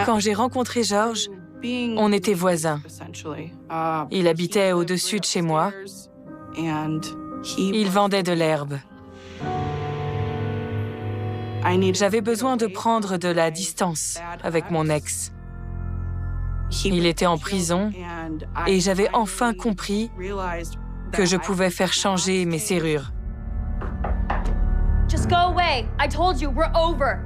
Quand j'ai rencontré George, on était voisins. Il habitait au-dessus de chez moi. Il vendait de l'herbe. J'avais besoin de prendre de la distance avec mon ex. Il était en prison et j'avais enfin compris que je pouvais faire changer mes serrures. Just go away. I told you, we're over.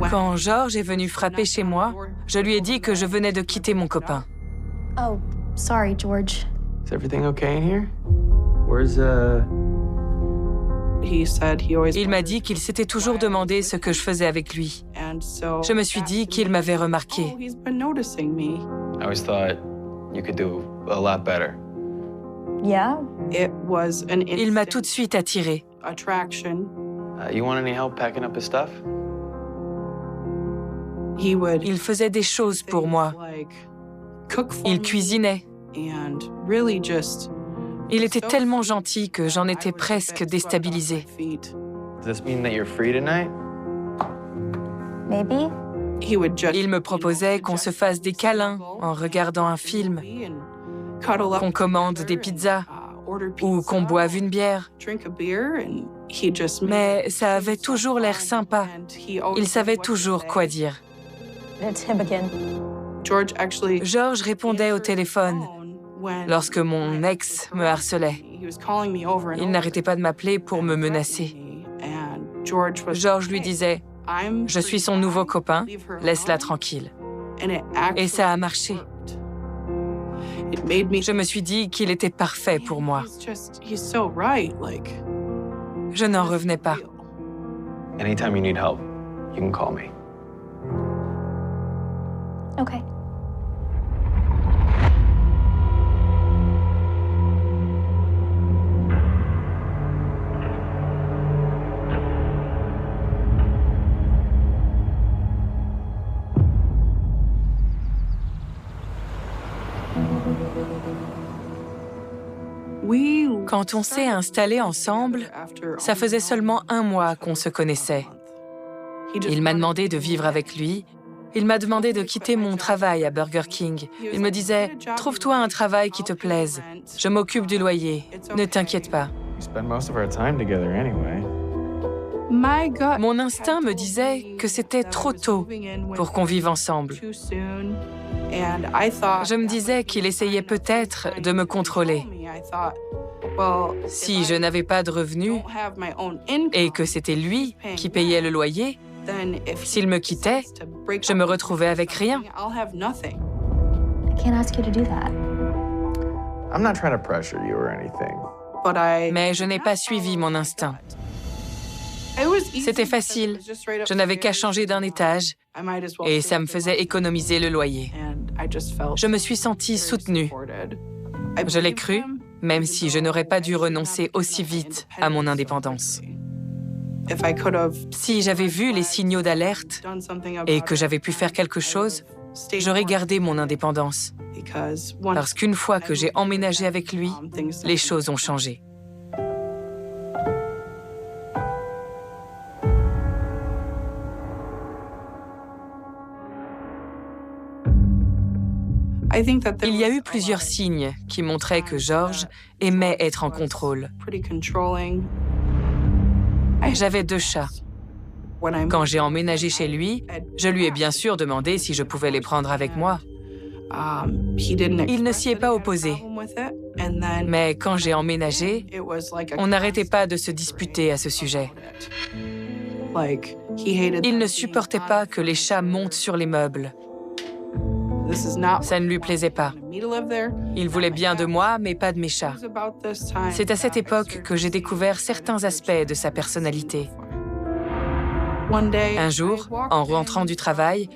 Quand George est venu frapper chez moi, je lui ai dit que je venais de quitter mon copain. Oh, sorry, George. Is everything okay in here? Where's Il m'a dit qu'il s'était toujours demandé ce que je faisais avec lui. Je me suis dit qu'il m'avait remarqué. I always thought you could do a lot better. Yeah? Il m'a tout de suite attiré. You want any help packing up his stuff? Il faisait des choses pour moi. Il cuisinait. Il était tellement gentil que j'en étais presque déstabilisée. Does this mean that you're free tonight? Maybe? Il me proposait qu'on se fasse des câlins en regardant un film, qu'on commande des pizzas ou qu'on boive une bière. Mais ça avait toujours l'air sympa. Il savait toujours quoi dire. It's him again. George répondait au téléphone lorsque mon ex me harcelait. Il n'arrêtait pas de m'appeler pour me menacer. George lui disait « Je suis son nouveau copain, laisse-la tranquille. » Et ça a marché. Je me suis dit qu'il était parfait pour moi. Je n'en revenais pas. Anytime you need help, you can call me. Okay. Quand on s'est installés ensemble, ça faisait seulement 1 mois qu'on se connaissait. Il m'a demandé de vivre avec lui. Il m'a demandé de quitter mon travail à Burger King. Il me disait « Trouve-toi un travail qui te plaise. Je m'occupe du loyer. Ne t'inquiète pas. We spend most of our time together anyway. » Mon instinct me disait que c'était trop tôt pour qu'on vive ensemble. Je me disais qu'il essayait peut-être de me contrôler. Si je n'avais pas de revenus et que c'était lui qui payait le loyer, s'il me quittait, je me retrouvais avec rien. I can't ask you to do that. I'm not trying to pressure you or anything. Mais je n'ai pas suivi mon instinct. C'était facile. Je n'avais qu'à changer d'un étage et ça me faisait économiser le loyer. Je me suis sentie soutenue. Je l'ai cru, même si je n'aurais pas dû renoncer aussi vite à mon indépendance. Si j'avais vu les signaux d'alerte et que j'avais pu faire quelque chose, j'aurais gardé mon indépendance. Parce qu'une fois que j'ai emménagé avec lui, les choses ont changé. Il y a eu plusieurs signes qui montraient que George aimait être en contrôle. J'avais 2 chats. Quand j'ai emménagé chez lui, je lui ai bien sûr demandé si je pouvais les prendre avec moi. Il ne s'y est pas opposé. Mais quand j'ai emménagé, on n'arrêtait pas de se disputer à ce sujet. Il ne supportait pas que les chats montent sur les meubles. Ça ne lui plaisait pas. Il voulait bien de moi, mais pas de mes chats. C'est à cette époque que j'ai découvert certains aspects de sa personnalité. Un jour, en rentrant du travail,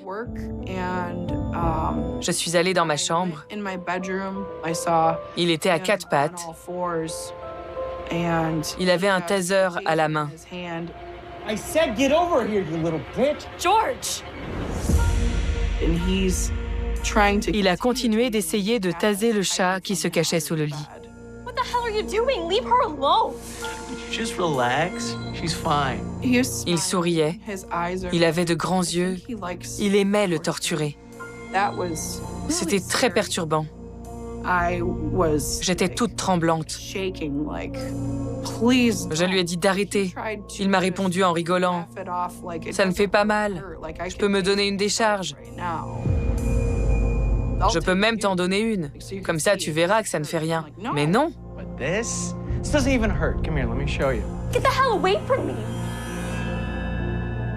je suis allée dans ma chambre. Il était à 4 pattes. Il avait un taser à la main. I said get over here, you little bitch! George! Il a continué d'essayer de taser le chat qui se cachait sous le lit. What the hell are are you doing? Leave her alone. Just relax. She's fine. Il souriait. Il avait de grands yeux. Il aimait le torturer. C'était très perturbant. J'étais toute tremblante. Je lui ai dit d'arrêter. Il m'a répondu en rigolant. Ça ne fait pas mal. Je peux me donner une décharge. Je peux même t'en donner une. Comme ça, tu verras que ça ne fait rien. Mais non. But this doesn't even hurt. Come here, let me show you. Get the hell away from me.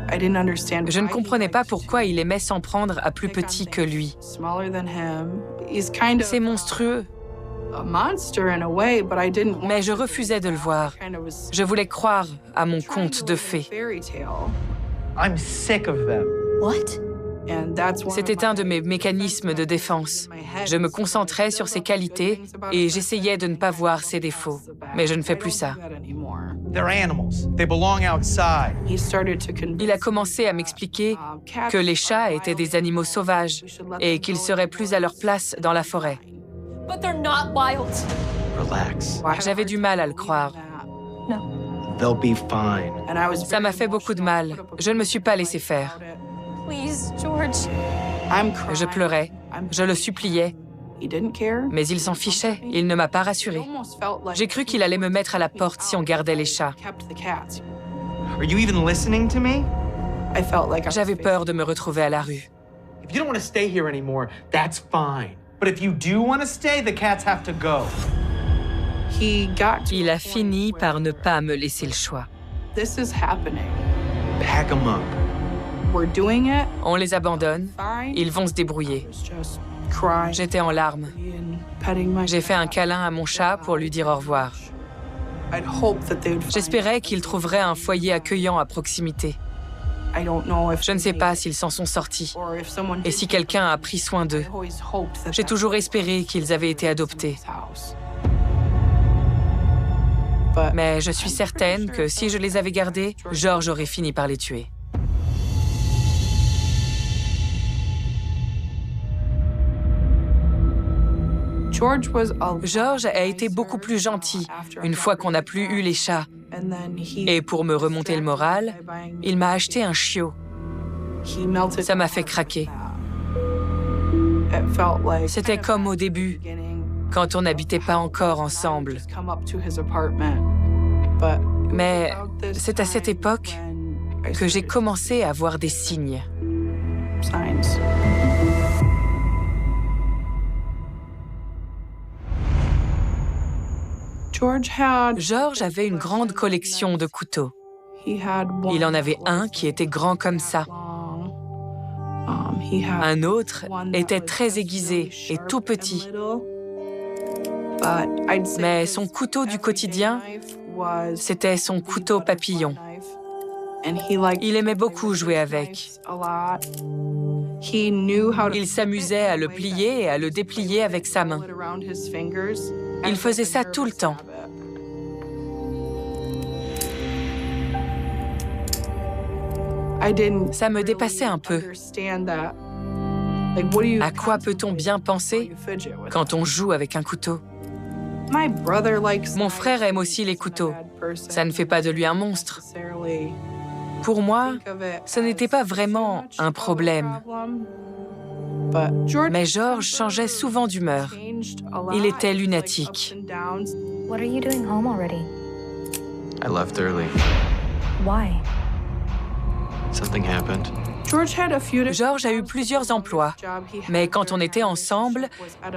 Je ne comprenais pas pourquoi il aimait s'en prendre à plus petit que lui. C'est monstrueux. Mais je refusais de le voir. Je voulais croire à mon conte de fées. I'm sick of them. What? C'était un de mes mécanismes de défense. Je me concentrais sur ses qualités et j'essayais de ne pas voir ses défauts. Mais je ne fais plus ça. They're animals. They belong outside. Il a commencé à m'expliquer que les chats étaient des animaux sauvages et qu'ils seraient plus à leur place dans la forêt. But they're not wild. Relax. J'avais du mal à le croire. They'll be fine. Ça m'a fait beaucoup de mal. Je ne me suis pas laissé faire. Please, George. Je pleurais, je le suppliais, mais il s'en fichait. Il ne m'a pas rassurée. J'ai cru qu'il allait me mettre à la porte si on gardait les chats. Are you even listening to me? J'avais peur de me retrouver à la rue. If you don't want to stay here anymore, that's fine. But if you do want to stay, the cats have to go. Il a fini par ne pas me laisser le choix. Pack them up. On les abandonne, ils vont se débrouiller. J'étais en larmes. J'ai fait un câlin à mon chat pour lui dire au revoir. J'espérais qu'ils trouveraient un foyer accueillant à proximité. Je ne sais pas s'ils s'en sont sortis et si quelqu'un a pris soin d'eux. J'ai toujours espéré qu'ils avaient été adoptés. Mais je suis certaine que si je les avais gardés, George aurait fini par les tuer. George a été beaucoup plus gentil une fois qu'on n'a plus eu les chats. Et pour me remonter le moral, il m'a acheté un chiot. Ça m'a fait craquer. C'était comme au début, quand on n'habitait pas encore ensemble. Mais c'est à cette époque que j'ai commencé à voir des signes. George avait une grande collection de couteaux. Il en avait un qui était grand comme ça. Un autre était très aiguisé et tout petit. Mais son couteau du quotidien, c'était son couteau papillon. Il aimait beaucoup jouer avec. Il s'amusait à le plier et à le déplier avec sa main. Il faisait ça tout le temps. Ça me dépassait un peu. À quoi peut-on bien penser quand on joue avec un couteau? Mon frère aime aussi les couteaux. Ça ne fait pas de lui un monstre. Pour moi, ce n'était pas vraiment un problème. Mais George changeait souvent d'humeur. Il était lunatique. What are you doing home already? I left early. Why? Something happened. George a eu plusieurs emplois, mais quand on était ensemble,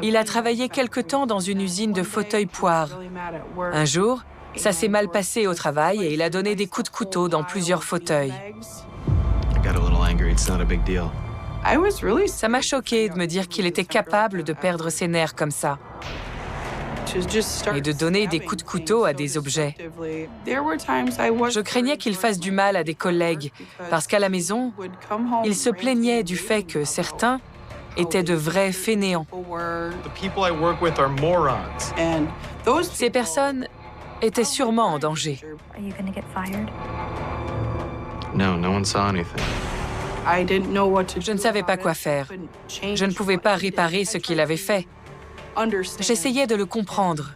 il a travaillé quelque temps dans une usine de fauteuils poires. Un jour, ça s'est mal passé au travail et il a donné des coups de couteau dans plusieurs fauteuils. I got a little angry. It's not a big deal. Ça m'a choqué de me dire qu'il était capable de perdre ses nerfs comme ça et de donner des coups de couteau à des objets. Je craignais qu'il fasse du mal à des collègues parce qu'à la maison, il se plaignait du fait que certains étaient de vrais fainéants. The people I work with are morons. Ces personnes étaient sûrement en danger. Are you gonna get fired? No, no one saw anything. Je ne savais pas quoi faire. Je ne pouvais pas réparer ce qu'il avait fait. J'essayais de le comprendre.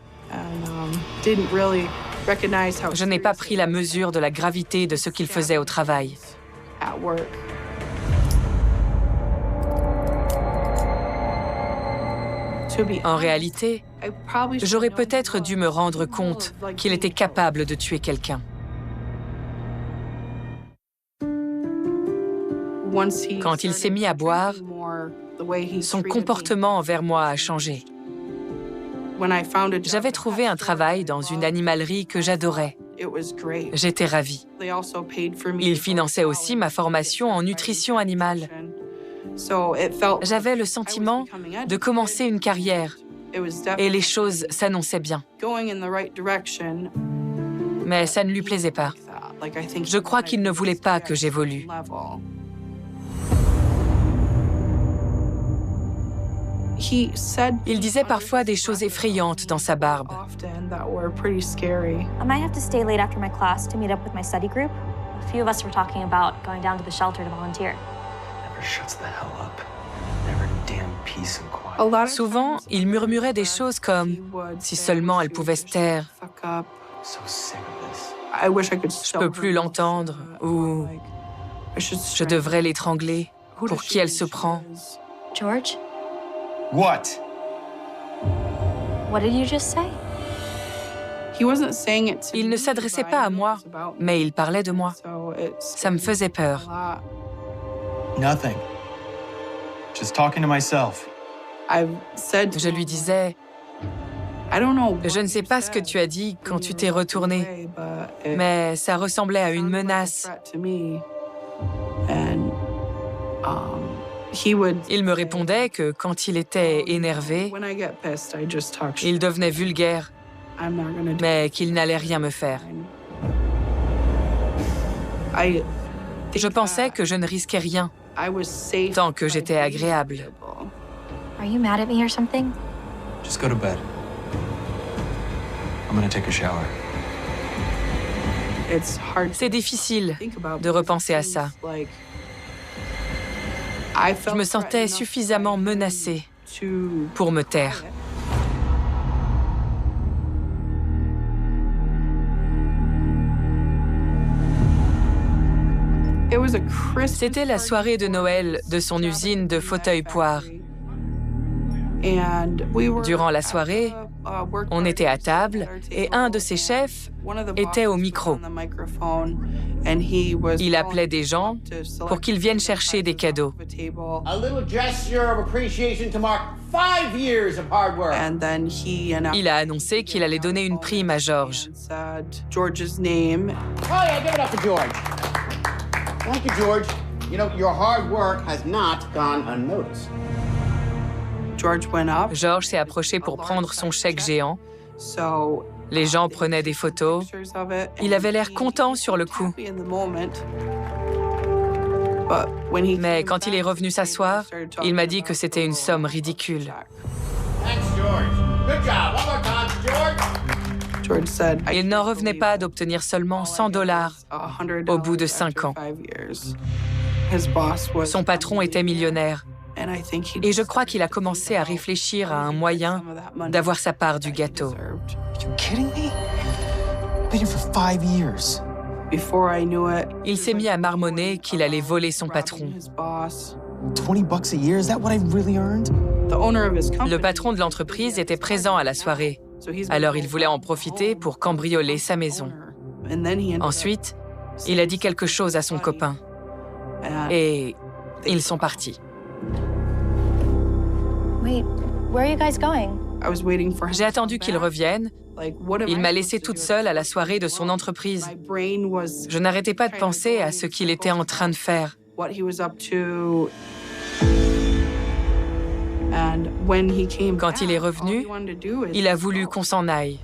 Je n'ai pas pris la mesure de la gravité de ce qu'il faisait au travail. En réalité, j'aurais peut-être dû me rendre compte qu'il était capable de tuer quelqu'un. Quand il s'est mis à boire, son comportement envers moi a changé. J'avais trouvé un travail dans une animalerie que j'adorais. J'étais ravie. Il finançait aussi ma formation en nutrition animale. J'avais le sentiment de commencer une carrière et les choses s'annonçaient bien. Mais ça ne lui plaisait pas. Je crois qu'il ne voulait pas que j'évolue. Il disait parfois des choses effrayantes dans sa barbe. I might have to stay late after my class to meet up with my study group. A few of us were talking about going down to the shelter to volunteer. Never shuts the hell up. Never damn peace and quiet. Souvent, il murmurait des choses comme « si seulement elle pouvait se taire So sick of this. » Je peux plus l'entendre ou « je devrais l'étrangler. Pour qui elle se prend ?» George, What? what did you just say? Il ne s'adressait pas à moi, mais il parlait de moi. Ça me faisait peur. Nothing. Just talking to myself. Je lui disais « Je ne sais pas ce que tu as dit quand tu t'es retourné, mais ça ressemblait à une menace. » Il me répondait que quand il était énervé, il devenait vulgaire, mais qu'il n'allait rien me faire. Je pensais que je ne risquais rien tant que j'étais agréable. Are you mad at me or something? Just go to bed. I'm gonna take a shower. C'est difficile de repenser à ça. Je me sentais suffisamment menacée pour me taire. C'était la soirée de Noël de son usine de fauteuils poires. Durant la soirée, on était à table et un de ses chefs était au micro. Il appelait des gens pour qu'ils viennent chercher des cadeaux. A little gesture of appreciation to mark 5 years of hard work. Il a annoncé qu'il allait donner une prime à George. Oh yeah, give it up for George. Thank you, George. You know, your hard work has not gone unnoticed. George s'est approché pour prendre son chèque géant. Les gens prenaient des photos. Il avait l'air content sur le coup. Mais quand il est revenu s'asseoir, il m'a dit que c'était une somme ridicule. Thanks, George. Good job. One more time, George. Il n'en revenait pas d'obtenir seulement $100 au bout de 5 ans. Son patron était millionnaire. Et je crois qu'il a commencé à réfléchir à un moyen d'avoir sa part du gâteau. Are you kidding me? Been here for 5 years. Il s'est mis à marmonner qu'il allait voler son patron. $20 a year? Is that what I really earned? Le patron de l'entreprise était présent à la soirée. Alors il voulait en profiter pour cambrioler sa maison. Ensuite, il a dit quelque chose à son copain. Et ils sont partis. Wait, where are you guys going? J'ai attendu qu'il revienne. Il m'a laissée toute seule à la soirée de son entreprise. Je n'arrêtais pas de penser à ce qu'il était en train de faire. Quand il est revenu, il a voulu qu'on s'en aille.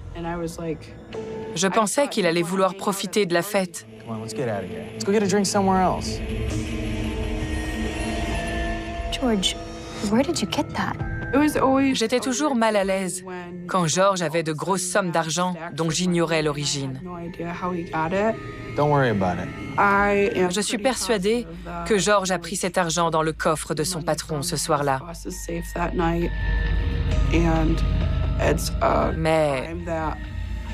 Je pensais qu'il allait vouloir profiter de la fête. Come on, let's get out of here. Let's go get a drink somewhere else. George, where did you get that? J'étais toujours mal à l'aise quand George avait de grosses sommes d'argent dont j'ignorais l'origine. Don't worry about it. Je suis persuadée que George a pris cet argent dans le coffre de son patron ce soir-là. Mais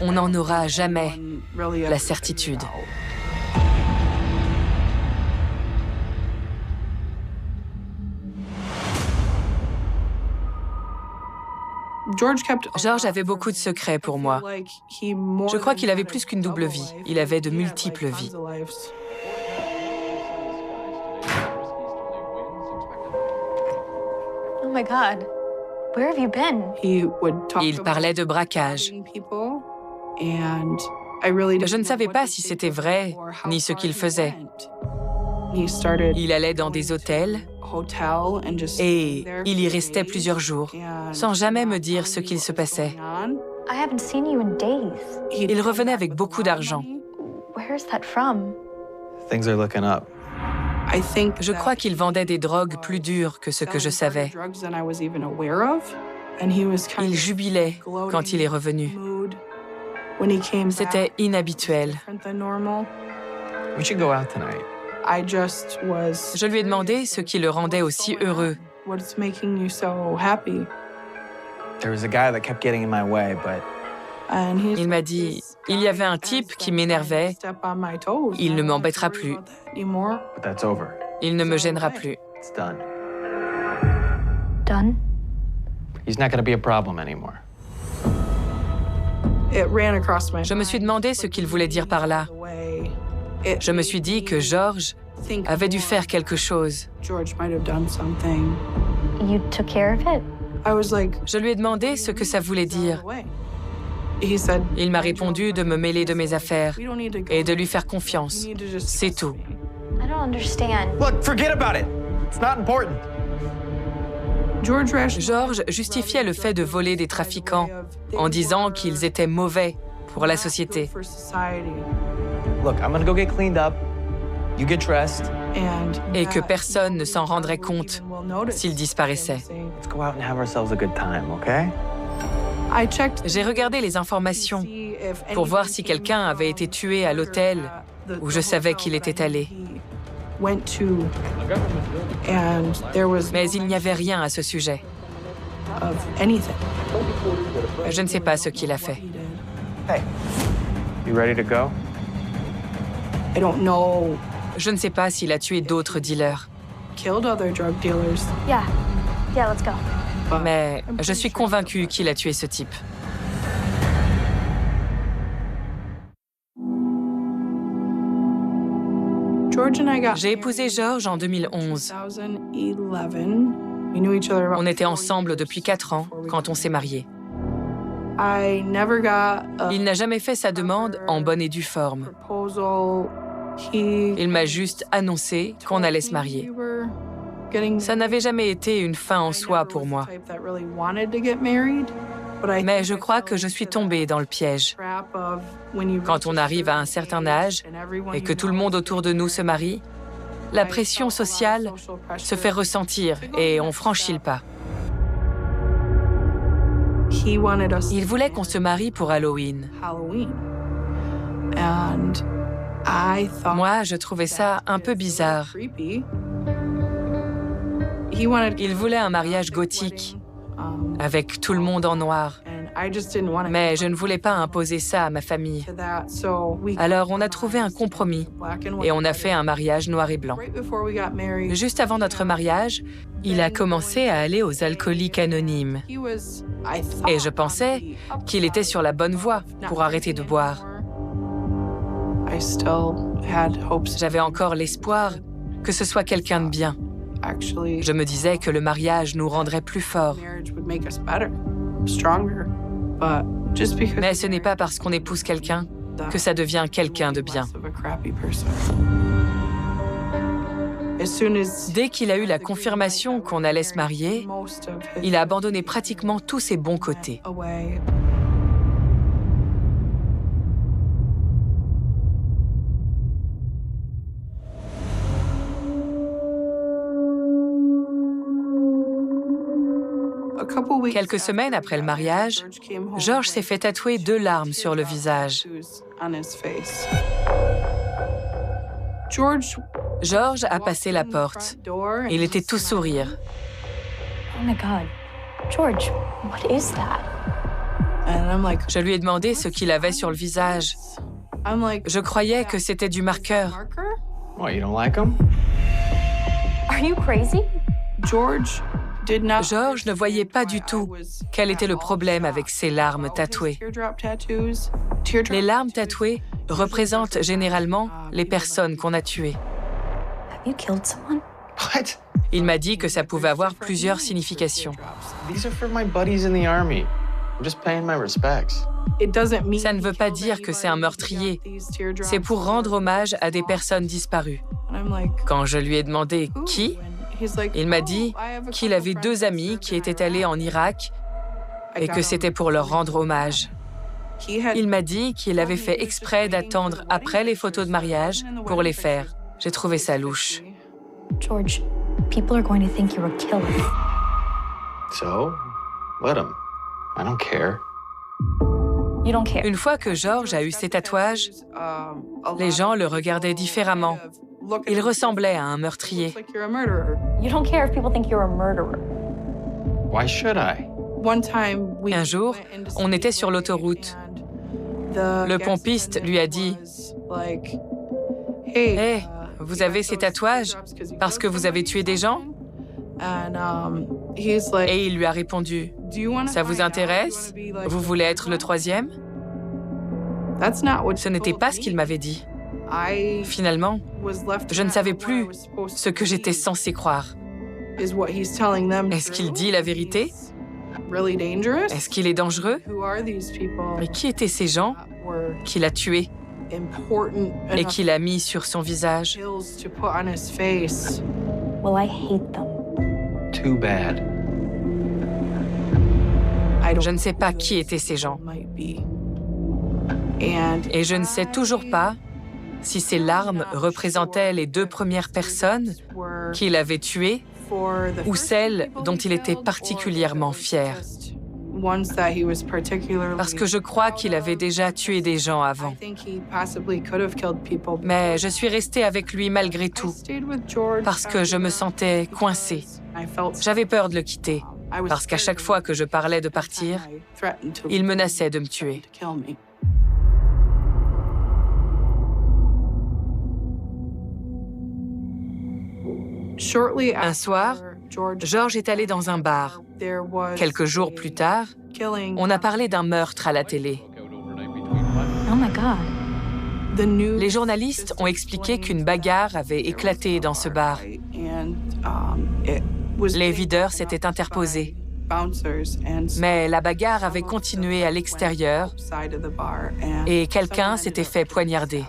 On n'en aura jamais la certitude. George avait beaucoup de secrets pour moi. Je crois qu'il avait plus qu'une double vie. Il avait de multiples vies. Oh my God. Where have you been? Il parlait de braquage. Je ne savais pas si c'était vrai, ni ce qu'il faisait. Il allait dans des hôtels et il y restait plusieurs jours, sans jamais me dire ce qu'il se passait. I haven't seen you in days. Il revenait avec beaucoup d'argent. Where's that from? Things are looking up. Je crois qu'il vendait des drogues plus dures que ce que je savais. Il jubilait quand il est revenu. C'était inhabituel. We should go out tonight. Je lui ai demandé ce qui le rendait aussi heureux. There was a guy that kept getting in my way, but Il m'a dit, il y avait un type qui m'énervait. Il ne m'embêtera plus. that's over. Il ne me gênera plus. It's done. Done? He's not going to be a problem anymore. Je me suis demandé ce qu'il voulait dire par là. Je me suis dit que George avait dû faire quelque chose. You took care of it? Je lui ai demandé ce que ça voulait dire. Il m'a répondu de me mêler de mes affaires et de lui faire confiance. C'est tout. I don't understand. Look, forget about it. It's not important. George justifiait le fait de voler des trafiquants en disant qu'ils étaient mauvais pour la société. Look, I'm going to go get cleaned up. You get dressed. Et que personne ne s'en rendrait compte s'il disparaissait. Let's go out and have ourselves a good time, okay? J'ai regardé les informations pour voir si quelqu'un avait été tué à l'hôtel où je savais qu'il était allé. Mais il n'y avait rien à ce sujet. Je ne sais pas ce qu'il a fait. Hey, you ready to go? Je ne sais pas s'il a tué d'autres dealers. Yeah. Yeah, let's go. Mais je suis convaincue qu'il a tué ce type. J'ai épousé George en 2011. On était ensemble depuis 4 ans quand on s'est mariés. Il n'a jamais fait sa demande en bonne et due forme. Il m'a juste annoncé qu'on allait se marier. Ça n'avait jamais été une fin en soi pour moi. Mais je crois que je suis tombée dans le piège. Quand on arrive à un certain âge et que tout le monde autour de nous se marie, la pression sociale se fait ressentir et on franchit le pas. Il voulait qu'on se marie pour Halloween. Moi, je trouvais ça un peu bizarre. Il voulait un mariage gothique, avec tout le monde en noir. Mais je ne voulais pas imposer ça à ma famille. Alors on a trouvé un compromis et on a fait un mariage noir et blanc. Juste avant notre mariage, il a commencé à aller aux alcooliques anonymes. Et je pensais qu'il était sur la bonne voie pour arrêter de boire. J'avais encore l'espoir que ce soit quelqu'un de bien. Je me disais que le mariage nous rendrait plus forts. Mais ce n'est pas parce qu'on épouse quelqu'un que ça devient quelqu'un de bien. Dès qu'il a eu la confirmation qu'on allait se marier, il a abandonné pratiquement tous ses bons côtés. Quelques semaines après le mariage, George s'est fait tatouer 2 larmes sur le visage. George a passé la porte. Il était tout sourire. Oh my God. George, what is that? Je lui ai demandé ce qu'il avait sur le visage. Je croyais que c'était du marqueur. What, you don't like him? Are you crazy? George ne voyait pas du tout quel était le problème avec ses larmes tatouées. Les larmes tatouées représentent généralement les personnes qu'on a tuées. Have you killed someone? What? Il m'a dit que ça pouvait avoir plusieurs significations. These are for my buddies in the army. I'm just paying my respects. Ça ne veut pas dire que c'est un meurtrier. C'est pour rendre hommage à des personnes disparues. Quand je lui ai demandé qui, il m'a dit qu'il avait 2 amis qui étaient allés en Irak et que c'était pour leur rendre hommage. Il m'a dit qu'il avait fait exprès d'attendre après les photos de mariage pour les faire. J'ai trouvé ça louche. George, people are going to think you're a killer. So, let him. I don't care. You don't care. Une fois que George a eu ses tatouages, les gens le regardaient différemment. Il ressemblait à un meurtrier. You don't care if people think you're a murderer. Why should I? Un jour, on était sur l'autoroute. Le pompiste lui a dit « Hé, vous avez ces tatouages parce que vous avez tué des gens ?» Et il lui a répondu « Ça vous intéresse? Vous voulez être le 3e ?» Ce n'était pas ce qu'il m'avait dit. Finalement, je ne savais plus ce que j'étais censée croire. Est-ce qu'il dit la vérité? Est-ce qu'il est dangereux? Mais qui étaient ces gens qu'il a tués et qu'il a mis sur son visage? Well, I hate them. Too bad. Je ne sais pas qui étaient ces gens. Et je ne sais toujours pas si ces larmes représentaient les 2 premières personnes qu'il avait tuées ou celles dont il était particulièrement fier. Parce que je crois qu'il avait déjà tué des gens avant. Mais je suis restée avec lui malgré tout, parce que je me sentais coincée. J'avais peur de le quitter, parce qu'à chaque fois que je parlais de partir, il menaçait de me tuer. Un soir, George est allé dans un bar. Quelques jours plus tard, on a parlé d'un meurtre à la télé. Oh my God. Les journalistes ont expliqué qu'une bagarre avait éclaté dans ce bar. Les videurs s'étaient interposés. Mais la bagarre avait continué à l'extérieur et quelqu'un s'était fait poignarder.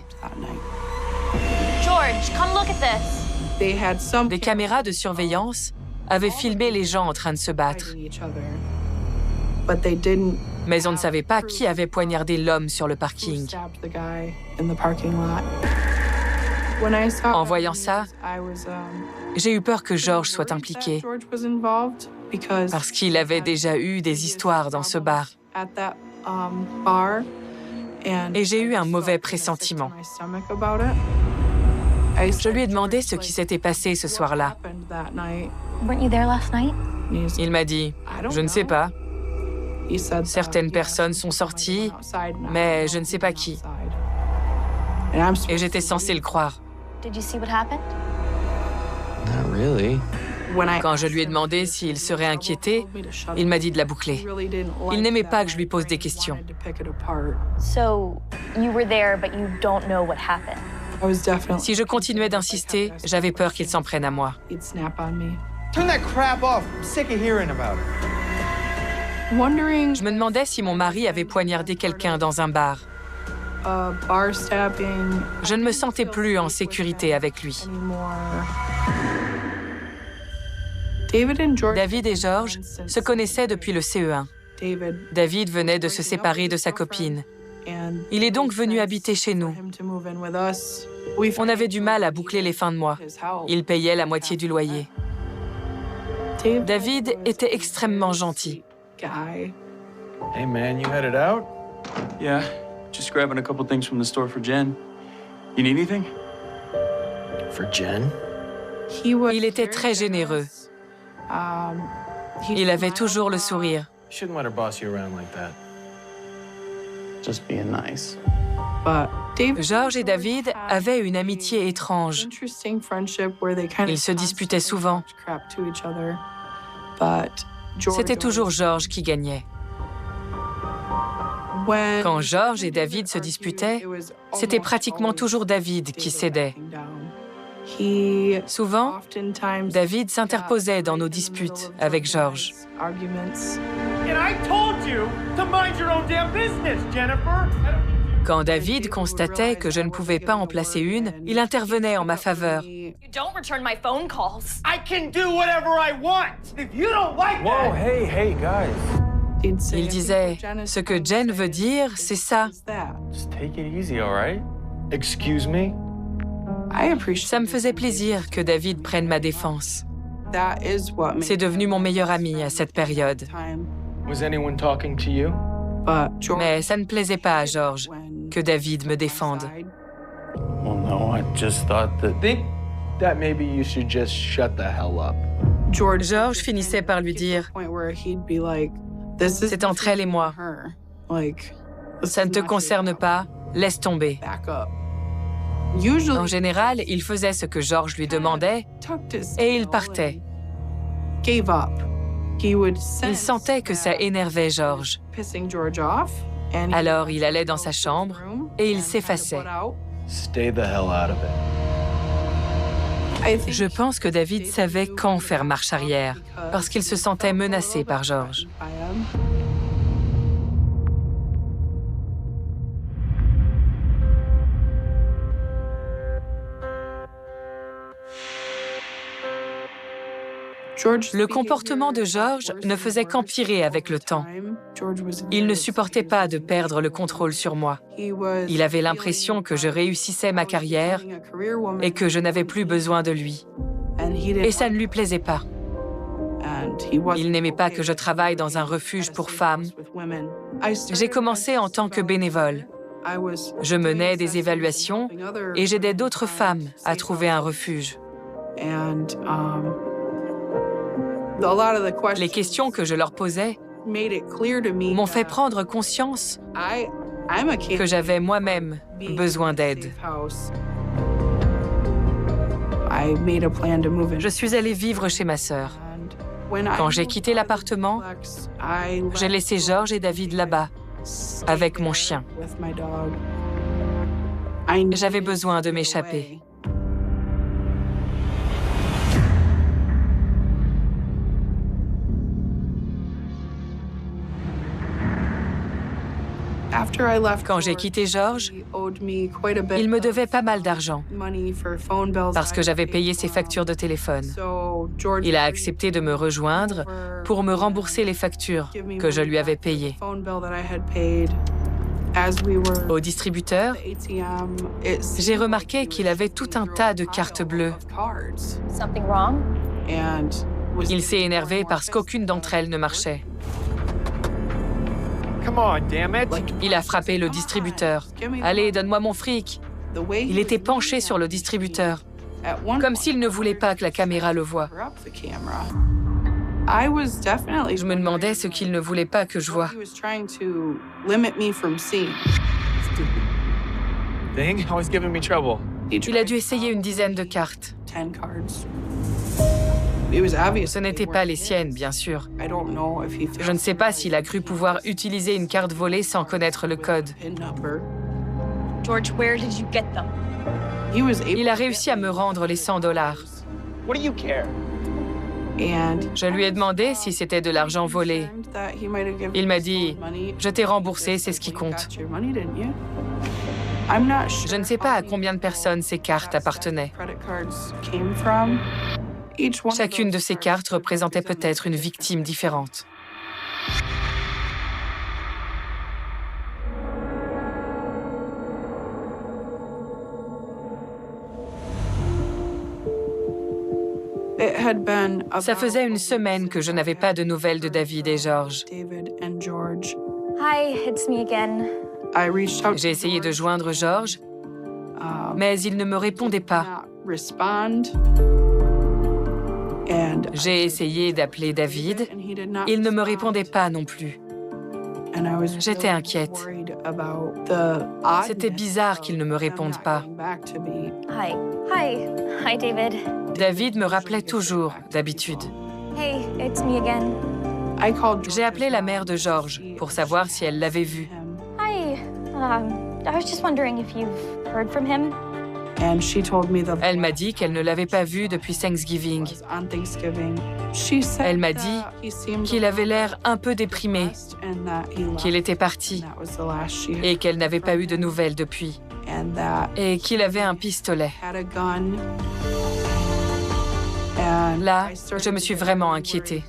George, come look at this. Des caméras de surveillance avaient filmé les gens en train de se battre. Mais on ne savait pas qui avait poignardé l'homme sur le parking. En voyant ça, j'ai eu peur que George soit impliqué, parce qu'il avait déjà eu des histoires dans ce bar. Et j'ai eu un mauvais pressentiment. Je lui ai demandé ce qui s'était passé ce soir-là. Weren't you there last night? Il m'a dit « Je ne sais pas. Certaines personnes sont sorties, mais je ne sais pas qui. » Et j'étais censée le croire. Did you see what happened? Not really. Quand je lui ai demandé s'il serait inquiété, il m'a dit de la boucler. Il n'aimait pas que je lui pose des questions. So, you were there, but you don't know what happened. Si je continuais d'insister, j'avais peur qu'il s'en prenne à moi. Turn that crap off. I'm sick of hearing about it. Je me demandais si mon mari avait poignardé quelqu'un dans un bar. Je ne me sentais plus en sécurité avec lui. David et George se connaissaient depuis le CE1. David venait de se séparer de sa copine. Il est donc venu habiter chez nous. On avait du mal à boucler les fins de mois. Il payait la moitié du loyer. David était extrêmement gentil. Hey man, you headed out? Yeah, just grabbing a couple things from the store for Jen. You need anything? For Jen? Il était très généreux. Il avait toujours le sourire. You shouldn't let her boss you around like that. just being nice. George et David avaient une amitié étrange. Ils se disputaient souvent. C'était toujours George qui gagnait. Quand George et David se disputaient, c'était pratiquement toujours David qui cédait. Souvent, David s'interposait dans nos disputes avec George. Quand David constatait que je ne pouvais pas en placer une, il intervenait en ma faveur. You don't return my phone calls. I can do whatever I want. If you don't like that... Whoa, hey, guys. Il disait, ce que Jen veut dire, c'est ça. Just take it easy, all right? Excuse me? Ça me faisait plaisir que David prenne ma défense. C'est devenu mon meilleur ami à cette période. Was anyone talking to you? Mais ça ne plaisait pas à George que David me défende. Well, no, I just thought that... Think that maybe you should just shut the hell up. George finissait par lui dire, c'est entre elle et moi. Ça ne te concerne pas, laisse tomber. En général, il faisait ce que George lui demandait et il partait. Il sentait que ça énervait George. Alors il allait dans sa chambre et il s'effaçait. Stay the hell out of it. Je pense que David savait quand faire marche arrière, parce qu'il se sentait menacé par George. Le comportement de George ne faisait qu'empirer avec le temps. Il ne supportait pas de perdre le contrôle sur moi. Il avait l'impression que je réussissais ma carrière et que je n'avais plus besoin de lui. Et ça ne lui plaisait pas. Il n'aimait pas que je travaille dans un refuge pour femmes. J'ai commencé en tant que bénévole. Je menais des évaluations et j'aidais d'autres femmes à trouver un refuge. Les questions que je leur posais m'ont fait prendre conscience que j'avais moi-même besoin d'aide. Je suis allée vivre chez ma sœur. Quand j'ai quitté l'appartement, j'ai laissé George et David là-bas, avec mon chien. J'avais besoin de m'échapper. Quand j'ai quitté George, il me devait pas mal d'argent parce que j'avais payé ses factures de téléphone. Il a accepté de me rejoindre pour me rembourser les factures que je lui avais payées. Au distributeur, j'ai remarqué qu'il avait tout un tas de cartes bleues. Something wrong? Il s'est énervé parce qu'aucune d'entre elles ne marchait. Come on, damn it. Il a frappé le distributeur. « Allez, donne-moi mon fric !» Il était penché sur le distributeur, comme s'il ne voulait pas que la caméra le voie. Je me demandais ce qu'il ne voulait pas que je voie. Thing always giving me trouble. Il a dû essayer une dizaine de cartes. Ce n'étaient pas les siennes, bien sûr. Je ne sais pas s'il a cru pouvoir utiliser une carte volée sans connaître le code. George, where did you get them? Il a réussi à me rendre les $100. What do you care? Je lui ai demandé si c'était de l'argent volé. Il m'a dit, « Je t'ai remboursé, c'est ce qui compte. » Je ne sais pas à combien de personnes ces cartes appartenaient. Chacune de ces cartes représentait peut-être une victime différente. Ça faisait une semaine que je n'avais pas de nouvelles de David et George. Hi, it's me again. J'ai essayé de joindre George, mais il ne me répondait pas. J'ai essayé d'appeler David. Il ne me répondait pas non plus. J'étais inquiète. C'était bizarre qu'il ne me réponde pas. Hi. Hi, David. David me rappelait toujours, d'habitude. Hey, it's me again. J'ai appelé la mère de George pour savoir si elle l'avait vu. Hi. I was just wondering if you've heard from him. Elle m'a dit qu'elle ne l'avait pas vu depuis Thanksgiving. Elle m'a dit qu'il avait l'air un peu déprimé, qu'il était parti et qu'elle n'avait pas eu de nouvelles depuis, et qu'il avait un pistolet. Là, je me suis vraiment inquiétée.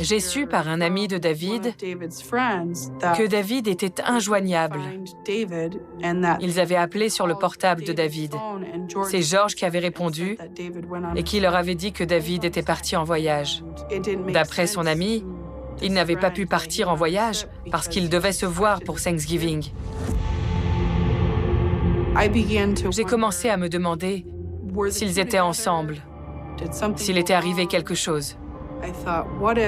J'ai su par un ami de David que David était injoignable. Ils avaient appelé sur le portable de David. C'est George qui avait répondu et qui leur avait dit que David était parti en voyage. D'après son ami, il n'avait pas pu partir en voyage parce qu'ils devaient se voir pour Thanksgiving. J'ai commencé à me demander s'ils étaient ensemble, s'il était arrivé quelque chose.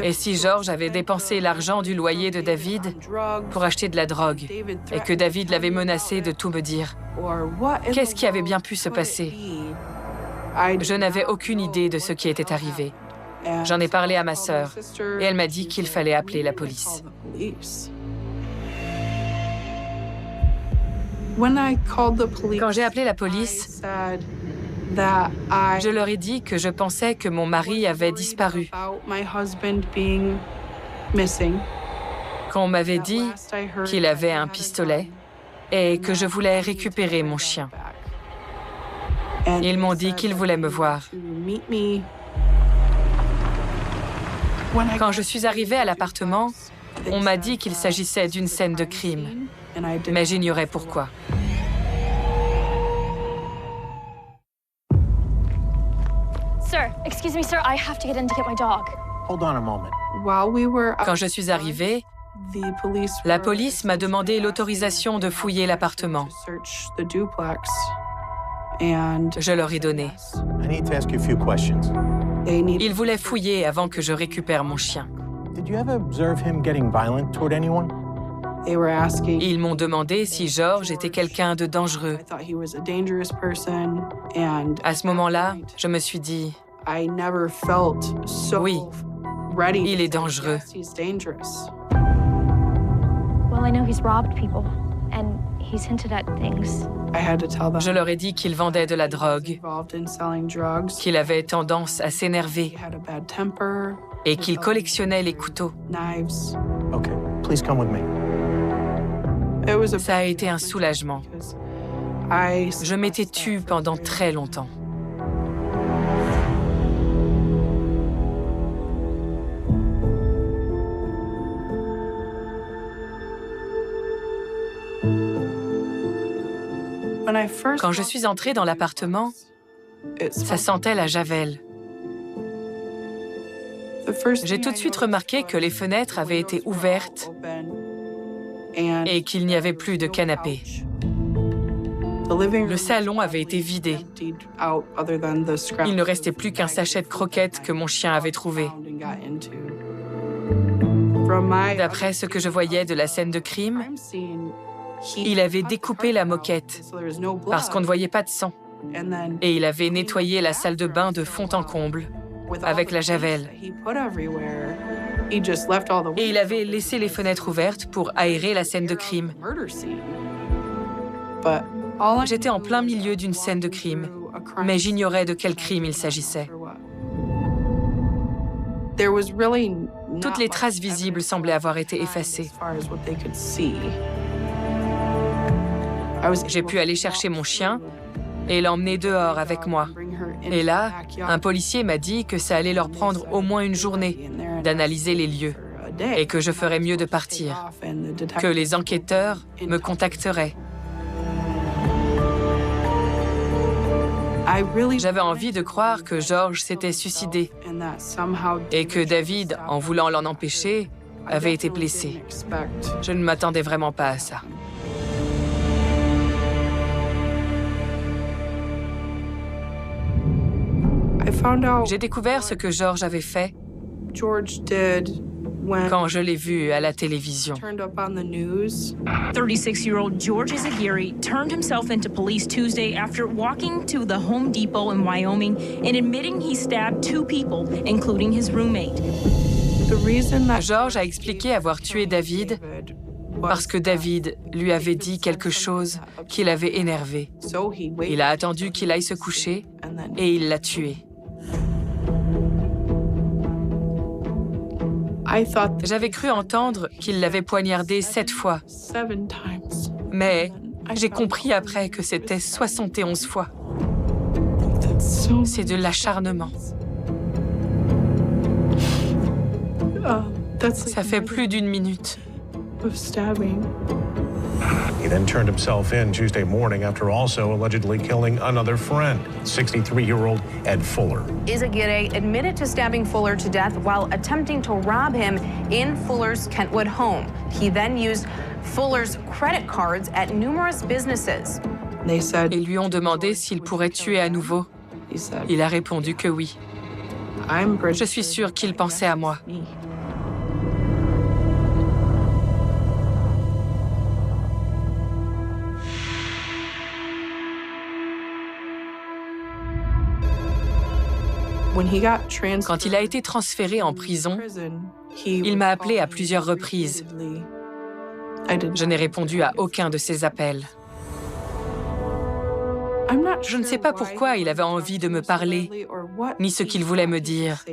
Et si George avait dépensé l'argent du loyer de David pour acheter de la drogue et que David l'avait menacé de tout me dire? Qu'est-ce qui avait bien pu se passer? Je n'avais aucune idée de ce qui était arrivé. J'en ai parlé à ma sœur et elle m'a dit qu'il fallait appeler la police. Quand j'ai appelé la police, je leur ai dit que je pensais que mon mari avait disparu, qu'on m'avait dit qu'il avait un pistolet et que je voulais récupérer mon chien. Ils m'ont dit qu'ils voulaient me voir. Quand je suis arrivée à l'appartement, on m'a dit qu'il s'agissait d'une scène de crime, mais j'ignorais pourquoi. Sir, excuse me, sir, I have to get in to get my dog. Hold on a moment. Quand je suis arrivée, la police m'a demandé l'autorisation de fouiller l'appartement. Je leur ai donné. I need to ask you a few questions. Ils voulaient fouiller avant que je récupère mon chien. Did you ever observe him getting violent toward anyone? Ils m'ont demandé si George était quelqu'un de dangereux. À ce moment-là, je me suis dit, oui, il est dangereux. Well, I know he's robbed people, and he's hinted at things. Je leur ai dit qu'il vendait de la drogue, qu'il avait tendance à s'énerver et qu'il collectionnait les couteaux. Okay, please come with me. Ça a été un soulagement. Je m'étais tue pendant très longtemps. Quand je suis entrée dans l'appartement, ça sentait la javel. J'ai tout de suite remarqué que les fenêtres avaient été ouvertes et qu'il n'y avait plus de canapé. Le salon avait été vidé. Il ne restait plus qu'un sachet de croquettes que mon chien avait trouvé. D'après ce que je voyais de la scène de crime, il avait découpé la moquette parce qu'on ne voyait pas de sang. Et il avait nettoyé la salle de bain de fond en comble avec la javel. Et il avait laissé les fenêtres ouvertes pour aérer la scène de crime. J'étais en plein milieu d'une scène de crime, mais j'ignorais de quel crime il s'agissait. Toutes les traces visibles semblaient avoir été effacées. J'ai pu aller chercher mon chien et l'emmener dehors avec moi. Et là, un policier m'a dit que ça allait leur prendre au moins une journée d'analyser les lieux et que je ferais mieux de partir, que les enquêteurs me contacteraient. J'avais envie de croire que George s'était suicidé et que David, en voulant l'en empêcher, avait été blessé. Je ne m'attendais vraiment pas à ça. J'ai découvert ce que George avait fait quand je l'ai vu à la télévision. 36-year-old George Izaguirre turned himself into police Tuesday after walking to the Home Depot in Wyoming and admitting he stabbed 2 people, including his roommate. George a expliqué avoir tué David parce que David lui avait dit quelque chose qui l'avait énervé. Il a attendu qu'il aille se coucher et il l'a tué. J'avais cru entendre qu'il l'avait poignardé 7 fois, mais j'ai compris après que c'était 71 fois. C'est de l'acharnement. Ça fait plus d'1 minute. He then turned himself in Tuesday morning after also allegedly killing another friend, 63-year-old Ed Fuller. Izaguirre admitted to stabbing Fuller to death while attempting to rob him in Fuller's Kentwood home. He then used Fuller's credit cards at numerous businesses. Ils lui ont demandé s'il pourrait tuer à nouveau. Il a répondu que oui. Je suis sûre qu'il pensait à moi. Quand il a été transféré en prison, il m'a appelé à plusieurs reprises. Je n'ai répondu à aucun de ses appels. Je ne sais pas pourquoi il avait envie de me parler, ni ce qu'il voulait me dire.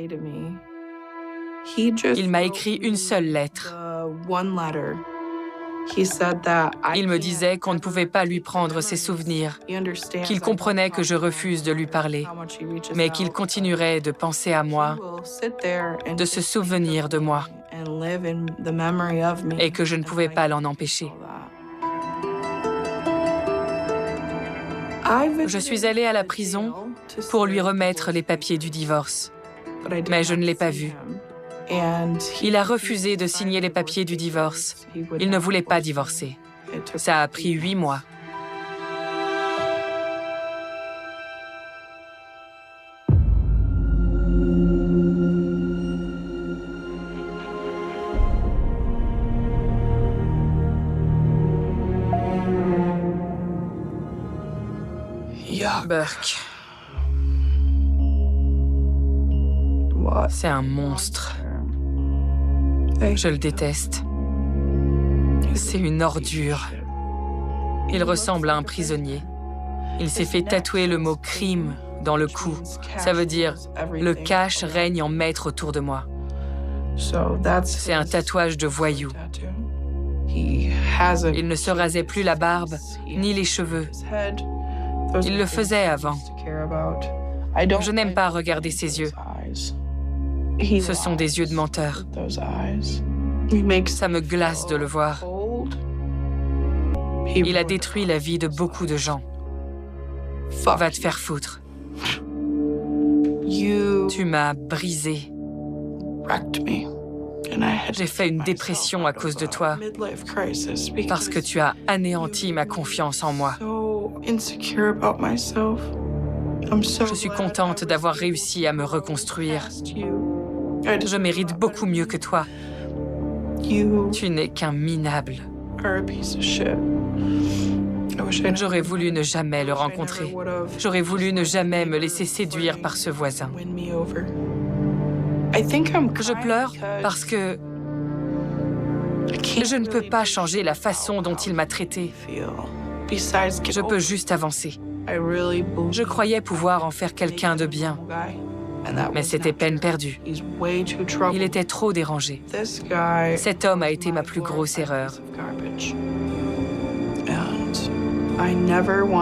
Il m'a écrit une seule lettre. Il me disait qu'on ne pouvait pas lui prendre ses souvenirs, qu'il comprenait que je refuse de lui parler, mais qu'il continuerait de penser à moi, de se souvenir de moi, et que je ne pouvais pas l'en empêcher. Je suis allée à la prison pour lui remettre les papiers du divorce, mais je ne l'ai pas vu. Il a refusé de signer les papiers du divorce. Il ne voulait pas divorcer. Ça a pris 8 mois. Burke. C'est un monstre. Je le déteste. C'est une ordure. Il ressemble à un prisonnier. Il s'est fait tatouer le mot « crime » dans le cou. Ça veut dire « le cash règne en maître autour de moi ». C'est un tatouage de voyou. Il ne se rasait plus la barbe, ni les cheveux. Il le faisait avant. Je n'aime pas regarder ses yeux. Ce sont des yeux de menteur. Ça me glace de le voir. Il a détruit la vie de beaucoup de gens. Va te faire foutre. Tu m'as brisé. J'ai fait une dépression à cause de toi, parce que tu as anéanti ma confiance en moi. Je suis contente d'avoir réussi à me reconstruire. Je mérite beaucoup mieux que toi. Tu n'es qu'un minable. J'aurais voulu ne jamais le rencontrer. J'aurais voulu ne jamais me laisser séduire par ce voisin. Je pleure parce que je ne peux pas changer la façon dont il m'a traitée. Je peux juste avancer. Je croyais pouvoir en faire quelqu'un de bien, mais c'était peine perdue. Il était trop dérangé. Cet homme a été ma plus grosse erreur.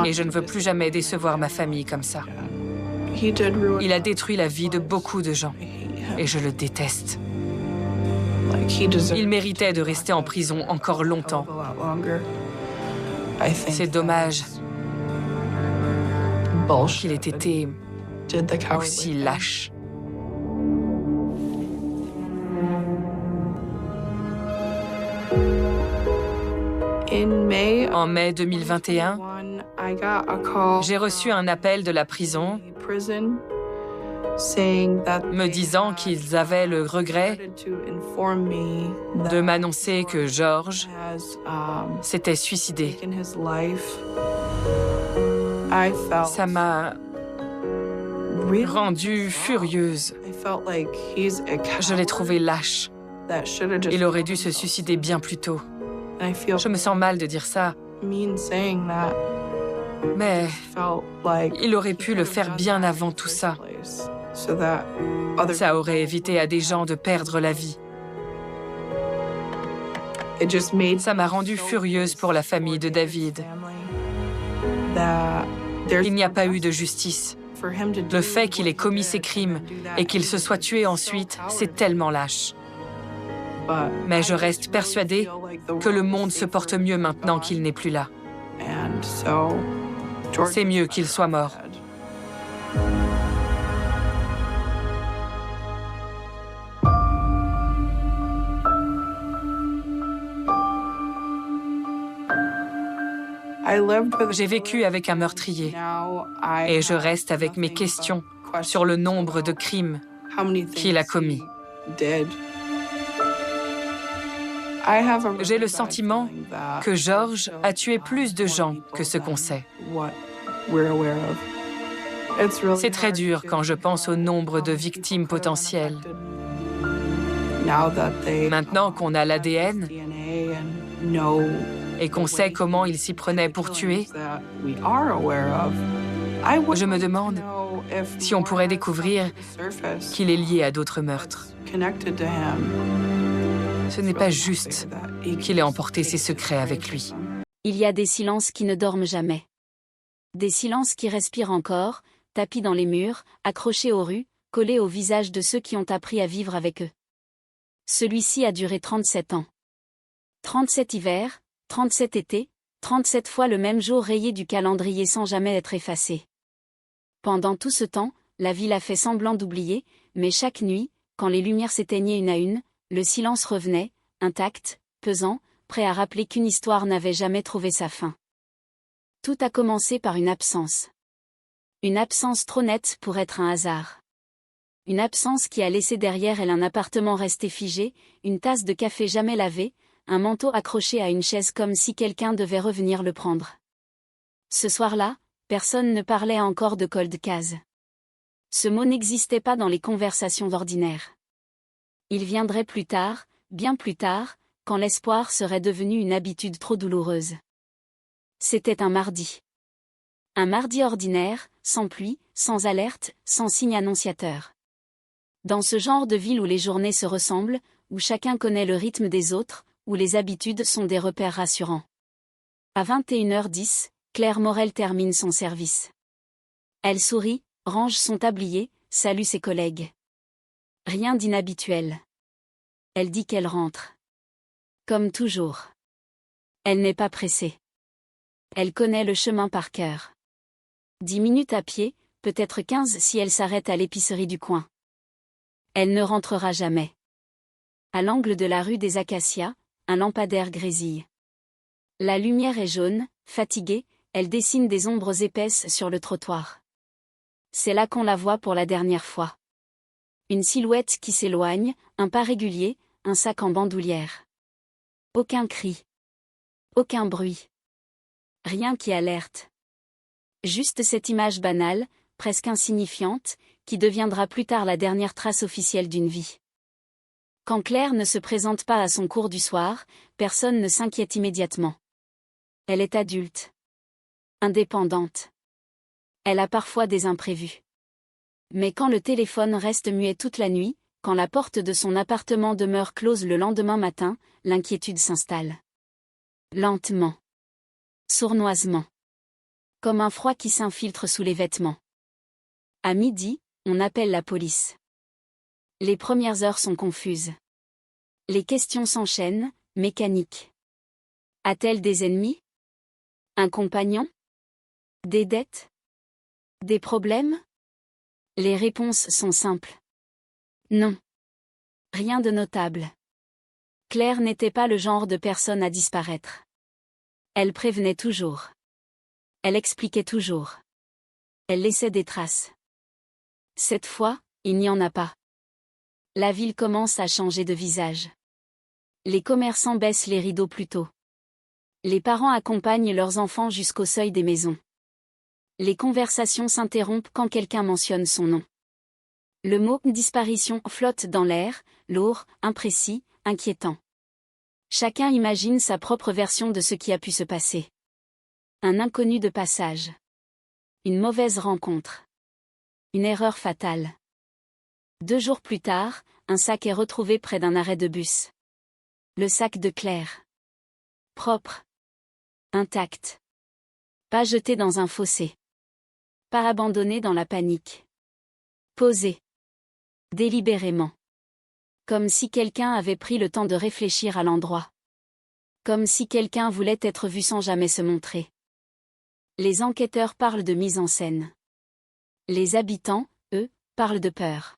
Et je ne veux plus jamais décevoir ma famille comme ça. Il a détruit la vie de beaucoup de gens, et je le déteste. Il méritait de rester en prison encore longtemps. C'est dommage qu'il ait été aussi lâche. En mai 2021, j'ai reçu un appel de la prison me disant qu'ils avaient le regret de m'annoncer que George s'était suicidé. Ça m'a rendue furieuse. Je l'ai trouvé lâche. Il aurait dû se suicider bien plus tôt. Je me sens mal de dire ça, mais il aurait pu le faire bien avant tout ça. Ça aurait évité à des gens de perdre la vie. Ça m'a rendue furieuse pour la famille de David. Il n'y a pas eu de justice. Le fait qu'il ait commis ces crimes et qu'il se soit tué ensuite, c'est tellement lâche. Mais je reste persuadée que le monde se porte mieux maintenant qu'il n'est plus là. C'est mieux qu'il soit mort. J'ai vécu avec un meurtrier et je reste avec mes questions sur le nombre de crimes qu'il a commis. J'ai le sentiment que George a tué plus de gens que ce qu'on sait. C'est très dur quand je pense au nombre de victimes potentielles. Maintenant qu'on a l'ADN et qu'on sait comment il s'y prenait pour tuer, je me demande si on pourrait découvrir qu'il est lié à d'autres meurtres. Ce n'est pas juste qu'il ait emporté ses secrets avec lui. Il y a des silences qui ne dorment jamais. Des silences qui respirent encore, tapis dans les murs, accrochés aux rues, collés au visage de ceux qui ont appris à vivre avec eux. Celui-ci a duré 37 ans. 37 hivers, 37 étés, 37 fois le même jour rayé du calendrier sans jamais être effacé. Pendant tout ce temps, la ville a fait semblant d'oublier, mais chaque nuit, quand les lumières s'éteignaient une à une, le silence revenait, intact, pesant, prêt à rappeler qu'une histoire n'avait jamais trouvé sa fin. Tout a commencé par une absence. Une absence trop nette pour être un hasard. Une absence qui a laissé derrière elle un appartement resté figé, une tasse de café jamais lavée, un manteau accroché à une chaise comme si quelqu'un devait revenir le prendre. Ce soir-là, personne ne parlait encore de cold case. Ce mot n'existait pas dans les conversations ordinaires. Il viendrait plus tard, bien plus tard, quand l'espoir serait devenu une habitude trop douloureuse. C'était un mardi. Un mardi ordinaire, sans pluie, sans alerte, sans signe annonciateur. Dans ce genre de ville où les journées se ressemblent, où chacun connaît le rythme des autres, où les habitudes sont des repères rassurants. À 21h10, Claire Morel termine son service. Elle sourit, range son tablier, salue ses collègues. Rien d'inhabituel. Elle dit qu'elle rentre. Comme toujours. Elle n'est pas pressée. Elle connaît le chemin par cœur. 10 minutes à pied, peut-être 15 si elle s'arrête à l'épicerie du coin. Elle ne rentrera jamais. À l'angle de la rue des Acacias, un lampadaire grésille. La lumière est jaune, fatiguée, elle dessine des ombres épaisses sur le trottoir. C'est là qu'on la voit pour la dernière fois. Une silhouette qui s'éloigne, un pas régulier, un sac en bandoulière. Aucun cri. Aucun bruit. Rien qui alerte. Juste cette image banale, presque insignifiante, qui deviendra plus tard la dernière trace officielle d'une vie. Quand Claire ne se présente pas à son cours du soir, personne ne s'inquiète immédiatement. Elle est adulte. Indépendante. Elle a parfois des imprévus. Mais quand le téléphone reste muet toute la nuit, quand la porte de son appartement demeure close le lendemain matin, l'inquiétude s'installe. Lentement. Sournoisement. Comme un froid qui s'infiltre sous les vêtements. À midi, on appelle la police. Les premières heures sont confuses. Les questions s'enchaînent, mécaniques. A-t-elle des ennemis? Un compagnon? Des dettes? Des problèmes? Les réponses sont simples. Non. Rien de notable. Claire n'était pas le genre de personne à disparaître. Elle prévenait toujours. Elle expliquait toujours. Elle laissait des traces. Cette fois, il n'y en a pas. La ville commence à changer de visage. Les commerçants baissent les rideaux plus tôt. Les parents accompagnent leurs enfants jusqu'au seuil des maisons. Les conversations s'interrompent quand quelqu'un mentionne son nom. Le mot « disparition » flotte dans l'air, lourd, imprécis, inquiétant. Chacun imagine sa propre version de ce qui a pu se passer. Un inconnu de passage. Une mauvaise rencontre. Une erreur fatale. 2 jours plus tard, un sac est retrouvé près d'un arrêt de bus. Le sac de Claire. Propre. Intact. Pas jeté dans un fossé. Pas abandonné dans la panique. Posé. Délibérément. Comme si quelqu'un avait pris le temps de réfléchir à l'endroit. Comme si quelqu'un voulait être vu sans jamais se montrer. Les enquêteurs parlent de mise en scène. Les habitants, eux, parlent de peur.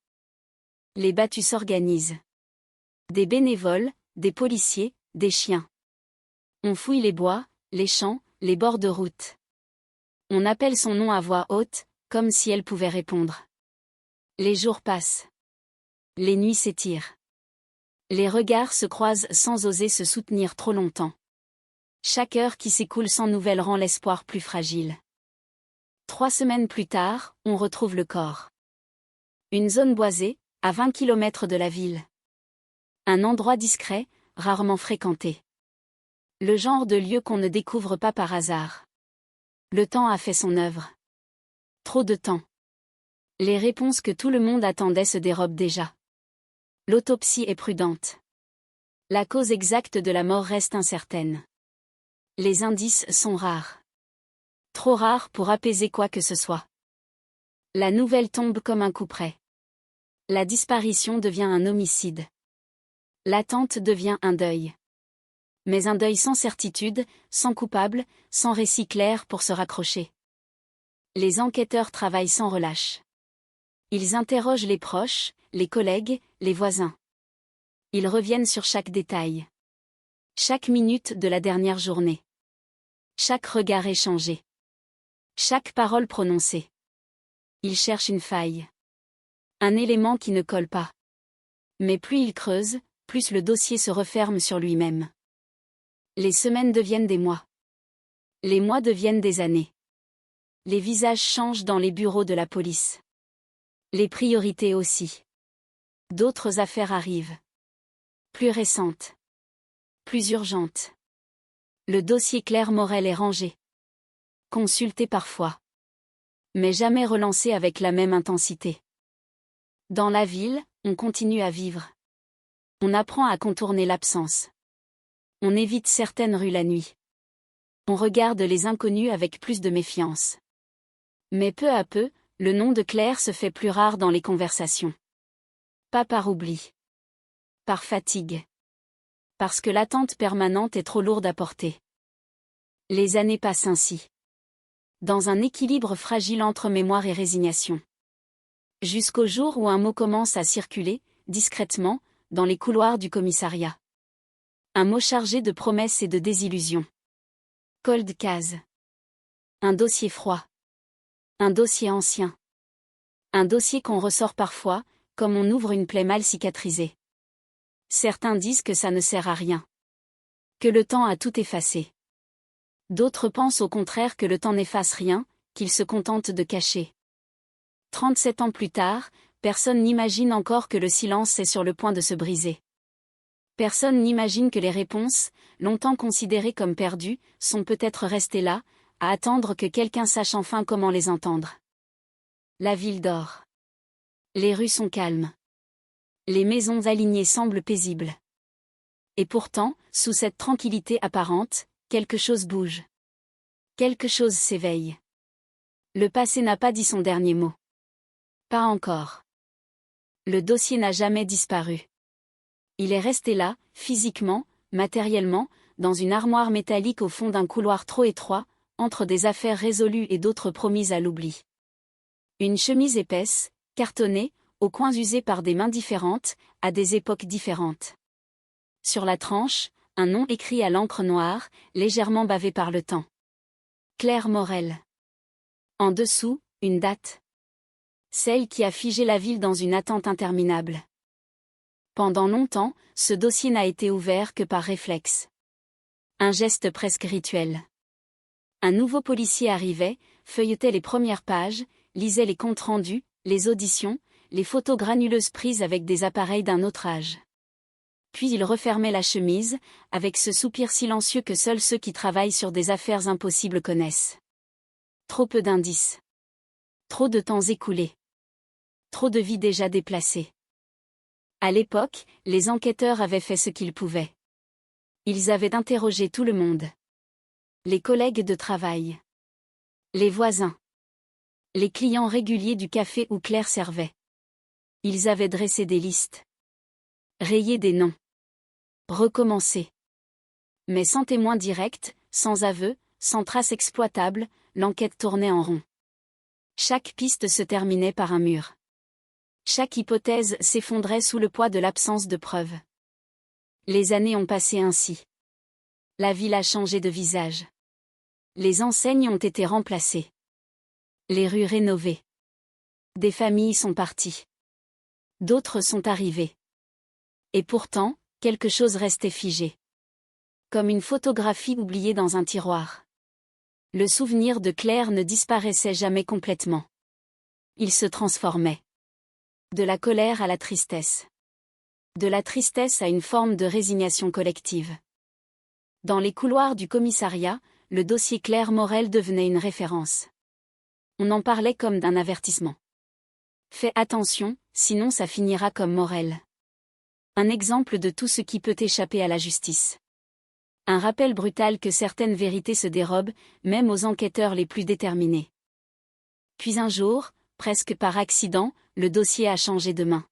Les battus s'organisent. Des bénévoles, des policiers, des chiens. On fouille les bois, les champs, les bords de route. On appelle son nom à voix haute, comme si elle pouvait répondre. Les jours passent. Les nuits s'étirent. Les regards se croisent sans oser se soutenir trop longtemps. Chaque heure qui s'écoule sans nouvelles rend l'espoir plus fragile. 3 semaines plus tard, on retrouve le corps. Une zone boisée, à 20 km de la ville. Un endroit discret, rarement fréquenté. Le genre de lieu qu'on ne découvre pas par hasard. Le temps a fait son œuvre. Trop de temps. Les réponses que tout le monde attendait se dérobent déjà. L'autopsie est prudente. La cause exacte de la mort reste incertaine. Les indices sont rares. Trop rares pour apaiser quoi que ce soit. La nouvelle tombe comme un coup près. La disparition devient un homicide. L'attente devient un deuil. Mais un deuil sans certitude, sans coupable, sans récit clair pour se raccrocher. Les enquêteurs travaillent sans relâche. Ils interrogent les proches, les collègues, les voisins. Ils reviennent sur chaque détail. Chaque minute de la dernière journée. Chaque regard échangé. Chaque parole prononcée. Ils cherchent une faille. Un élément qui ne colle pas. Mais plus ils creusent, plus le dossier se referme sur lui-même. Les semaines deviennent des mois. Les mois deviennent des années. Les visages changent dans les bureaux de la police. Les priorités aussi. D'autres affaires arrivent. Plus récentes. Plus urgentes. Le dossier Claire Morel est rangé. Consulté parfois. Mais jamais relancé avec la même intensité. Dans la ville, on continue à vivre. On apprend à contourner l'absence. On évite certaines rues la nuit. On regarde les inconnus avec plus de méfiance. Mais peu à peu, le nom de Claire se fait plus rare dans les conversations. Pas par oubli. Par fatigue. Parce que l'attente permanente est trop lourde à porter. Les années passent ainsi. Dans un équilibre fragile entre mémoire et résignation. Jusqu'au jour où un mot commence à circuler, discrètement, dans les couloirs du commissariat. Un mot chargé de promesses et de désillusions. Cold case. Un dossier froid. Un dossier ancien. Un dossier qu'on ressort parfois, comme on ouvre une plaie mal cicatrisée. Certains disent que ça ne sert à rien. Que le temps a tout effacé. D'autres pensent au contraire que le temps n'efface rien, qu'il se contente de cacher. 37 ans plus tard, personne n'imagine encore que le silence est sur le point de se briser. Personne n'imagine que les réponses, longtemps considérées comme perdues, sont peut-être restées là, à attendre que quelqu'un sache enfin comment les entendre. La ville dort. Les rues sont calmes. Les maisons alignées semblent paisibles. Et pourtant, sous cette tranquillité apparente, quelque chose bouge. Quelque chose s'éveille. Le passé n'a pas dit son dernier mot. Pas encore. Le dossier n'a jamais disparu. Il est resté là, physiquement, matériellement, dans une armoire métallique au fond d'un couloir trop étroit, entre des affaires résolues et d'autres promises à l'oubli. Une chemise épaisse, cartonnée, aux coins usés par des mains différentes, à des époques différentes. Sur la tranche, un nom écrit à l'encre noire, légèrement bavé par le temps. Claire Morel. En dessous, une date. Celle qui a figé la ville dans une attente interminable. Pendant longtemps, ce dossier n'a été ouvert que par réflexe. Un geste presque rituel. Un nouveau policier arrivait, feuilletait les premières pages, lisait les comptes rendus, les auditions, les photos granuleuses prises avec des appareils d'un autre âge. Puis il refermait la chemise, avec ce soupir silencieux que seuls ceux qui travaillent sur des affaires impossibles connaissent. Trop peu d'indices. Trop de temps écoulé. Trop de vies déjà déplacées. À l'époque, les enquêteurs avaient fait ce qu'ils pouvaient. Ils avaient interrogé tout le monde. Les collègues de travail. Les voisins. Les clients réguliers du café où Claire servait. Ils avaient dressé des listes. Rayé des noms. Recommencer. Mais sans témoin direct, sans aveu, sans trace exploitable, l'enquête tournait en rond. Chaque piste se terminait par un mur. Chaque hypothèse s'effondrait sous le poids de l'absence de preuves. Les années ont passé ainsi. La ville a changé de visage. Les enseignes ont été remplacées. Les rues rénovées. Des familles sont parties. D'autres sont arrivées. Et pourtant, quelque chose restait figé. Comme une photographie oubliée dans un tiroir. Le souvenir de Claire ne disparaissait jamais complètement. Il se transformait. De la colère à la tristesse. De la tristesse à une forme de résignation collective. Dans les couloirs du commissariat, le dossier Claire Morel devenait une référence. On en parlait comme d'un avertissement. Fais attention, sinon ça finira comme Morel. Un exemple de tout ce qui peut échapper à la justice. Un rappel brutal que certaines vérités se dérobent, même aux enquêteurs les plus déterminés. Puis un jour, presque par accident, le dossier a changé de main.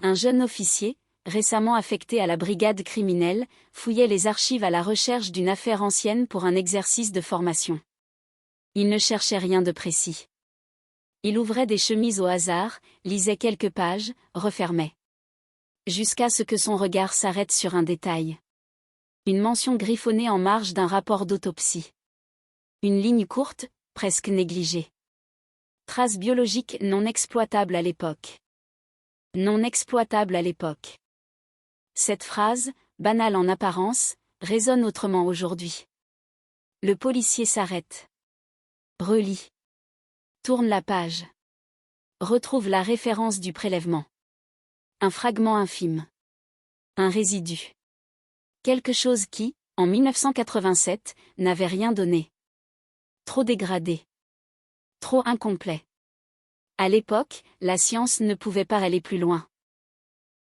Un jeune officier, récemment affecté à la brigade criminelle, fouillait les archives à la recherche d'une affaire ancienne pour un exercice de formation. Il ne cherchait rien de précis. Il ouvrait des chemises au hasard, lisait quelques pages, refermait. Jusqu'à ce que son regard s'arrête sur un détail. Une mention griffonnée en marge d'un rapport d'autopsie. Une ligne courte, presque négligée. Trace biologique non exploitable à l'époque. Non exploitable à l'époque. Cette phrase, banale en apparence, résonne autrement aujourd'hui. Le policier s'arrête. Relit. Tourne la page. Retrouve la référence du prélèvement. Un fragment infime. Un résidu. Quelque chose qui, en 1987, n'avait rien donné. Trop dégradé. Trop incomplet. À l'époque, la science ne pouvait pas aller plus loin.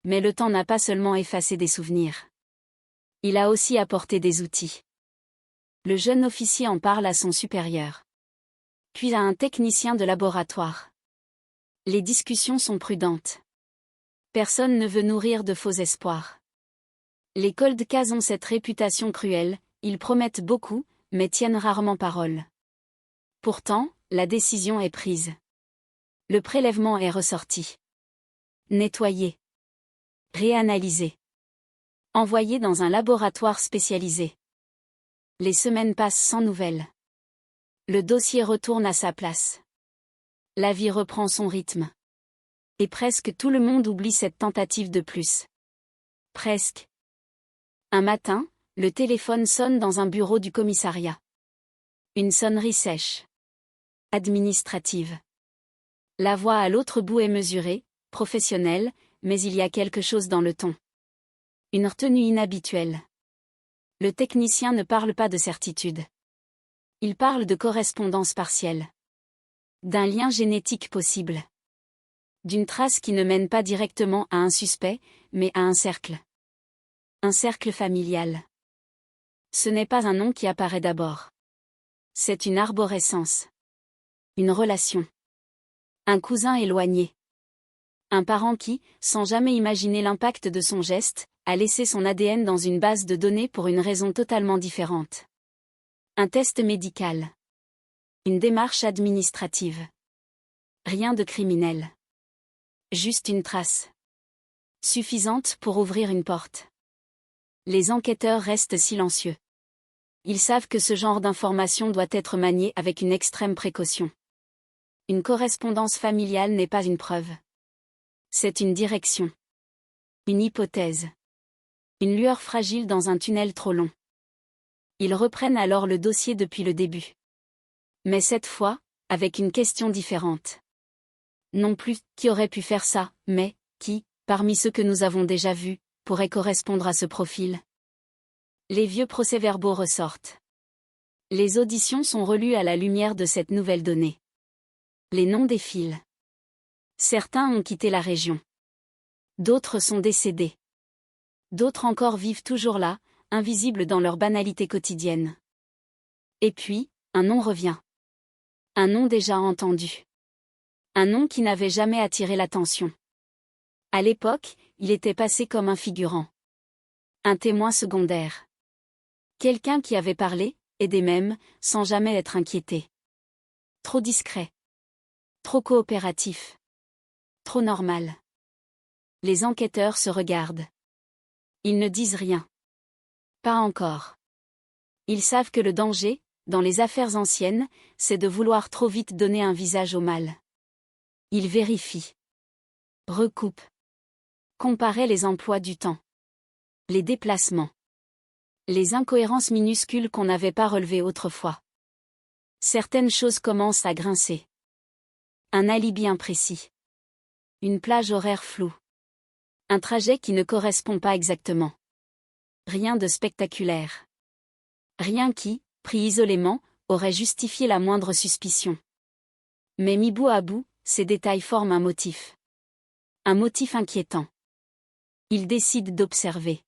Mais le temps n'a pas seulement effacé des souvenirs. Il a aussi apporté des outils. Le jeune officier en parle à son supérieur. Puis à un technicien de laboratoire. Les discussions sont prudentes. Personne ne veut nourrir de faux espoirs. Les cold cases ont cette réputation cruelle, ils promettent beaucoup, mais tiennent rarement parole. Pourtant, la décision est prise. Le prélèvement est ressorti. Nettoyé. Réanalysé. Envoyé dans un laboratoire spécialisé. Les semaines passent sans nouvelles. Le dossier retourne à sa place. La vie reprend son rythme. Et presque tout le monde oublie cette tentative de plus. Presque. Un matin, le téléphone sonne dans un bureau du commissariat. Une sonnerie sèche. Administrative. La voix à l'autre bout est mesurée, professionnelle, mais il y a quelque chose dans le ton. Une retenue inhabituelle. Le technicien ne parle pas de certitude. Il parle de correspondance partielle. D'un lien génétique possible. D'une trace qui ne mène pas directement à un suspect, mais à un cercle. Un cercle familial. Ce n'est pas un nom qui apparaît d'abord. C'est une arborescence. Une relation. Un cousin éloigné. Un parent qui, sans jamais imaginer l'impact de son geste, a laissé son ADN dans une base de données pour une raison totalement différente. Un test médical. Une démarche administrative. Rien de criminel. Juste une trace. Suffisante pour ouvrir une porte. Les enquêteurs restent silencieux. Ils savent que ce genre d'information doit être manié avec une extrême précaution. Une correspondance familiale n'est pas une preuve. C'est une direction. Une hypothèse. Une lueur fragile dans un tunnel trop long. Ils reprennent alors le dossier depuis le début. Mais cette fois, avec une question différente. Non plus qui aurait pu faire ça, mais qui, parmi ceux que nous avons déjà vus, pourrait correspondre à ce profil. Les vieux procès-verbaux ressortent. Les auditions sont relues à la lumière de cette nouvelle donnée. Les noms défilent. Certains ont quitté la région. D'autres sont décédés. D'autres encore vivent toujours là, invisibles dans leur banalité quotidienne. Et puis, un nom revient. Un nom déjà entendu. Un nom qui n'avait jamais attiré l'attention. À l'époque, il était passé comme un figurant. Un témoin secondaire. Quelqu'un qui avait parlé, aidé même, sans jamais être inquiété. Trop discret. Trop coopératif. Trop normal. Les enquêteurs se regardent. Ils ne disent rien. Pas encore. Ils savent que le danger, dans les affaires anciennes, c'est de vouloir trop vite donner un visage au mal. Ils vérifient. Recoupent. Comparaient les emplois du temps. Les déplacements. Les incohérences minuscules qu'on n'avait pas relevées autrefois. Certaines choses commencent à grincer. Un alibi imprécis. Une plage horaire floue. Un trajet qui ne correspond pas exactement. Rien de spectaculaire. Rien qui, pris isolément, aurait justifié la moindre suspicion. Mais mis bout à bout, ces détails forment un motif. Un motif inquiétant. Il décide d'observer.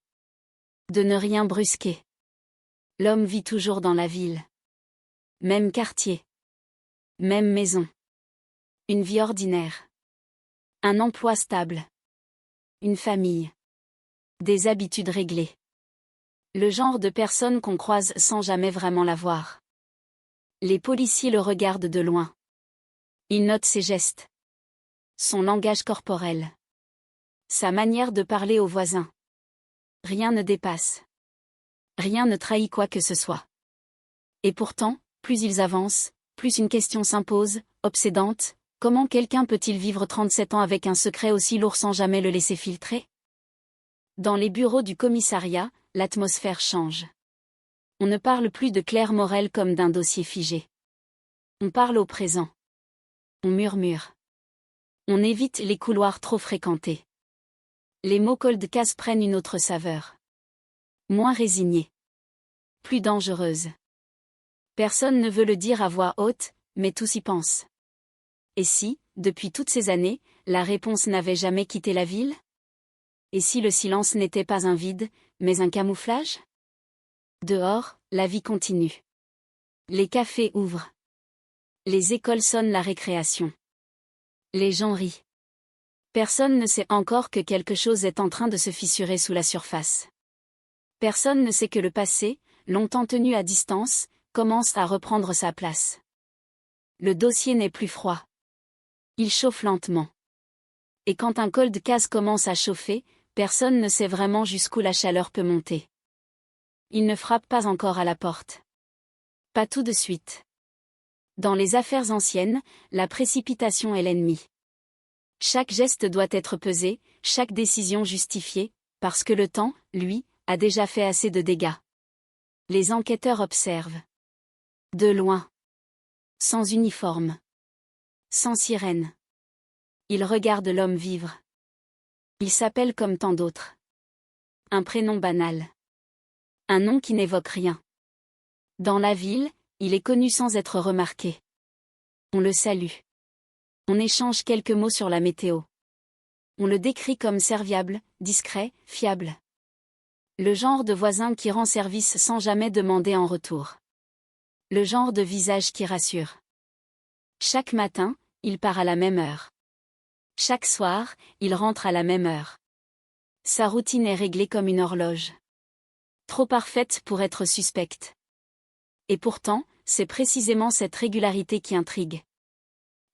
De ne rien brusquer. L'homme vit toujours dans la ville. Même quartier. Même maison. Une vie ordinaire. Un emploi stable. Une famille. Des habitudes réglées. Le genre de personne qu'on croise sans jamais vraiment la voir. Les policiers le regardent de loin. Ils notent ses gestes. Son langage corporel. Sa manière de parler aux voisins. Rien ne dépasse. Rien ne trahit quoi que ce soit. Et pourtant, plus ils avancent, plus une question s'impose, obsédante: comment quelqu'un peut-il vivre 37 ans avec un secret aussi lourd sans jamais le laisser filtrer? Dans les bureaux du commissariat, l'atmosphère change. On ne parle plus de Claire Morel comme d'un dossier figé. On parle au présent. On murmure. On évite les couloirs trop fréquentés. Les mots cold case prennent une autre saveur. Moins résignée. Plus dangereuse. Personne ne veut le dire à voix haute, mais tous y pensent. Et si, depuis toutes ces années, la réponse n'avait jamais quitté la ville? Et si le silence n'était pas un vide, mais un camouflage? Dehors, la vie continue. Les cafés ouvrent. Les écoles sonnent la récréation. Les gens rient. Personne ne sait encore que quelque chose est en train de se fissurer sous la surface. Personne ne sait que le passé, longtemps tenu à distance, commence à reprendre sa place. Le dossier n'est plus froid. Il chauffe lentement. Et quand un cold case commence à chauffer, personne ne sait vraiment jusqu'où la chaleur peut monter. Il ne frappe pas encore à la porte. Pas tout de suite. Dans les affaires anciennes, la précipitation est l'ennemi. Chaque geste doit être pesé, chaque décision justifiée, parce que le temps, lui, a déjà fait assez de dégâts. Les enquêteurs observent. De loin. Sans uniforme. Sans sirène. Ils regardent l'homme vivre. Il s'appelle comme tant d'autres. Un prénom banal. Un nom qui n'évoque rien. Dans la ville, il est connu sans être remarqué. On le salue. On échange quelques mots sur la météo. On le décrit comme serviable, discret, fiable. Le genre de voisin qui rend service sans jamais demander en retour. Le genre de visage qui rassure. Chaque matin, il part à la même heure. Chaque soir, il rentre à la même heure. Sa routine est réglée comme une horloge. Trop parfaite pour être suspecte. Et pourtant, c'est précisément cette régularité qui intrigue.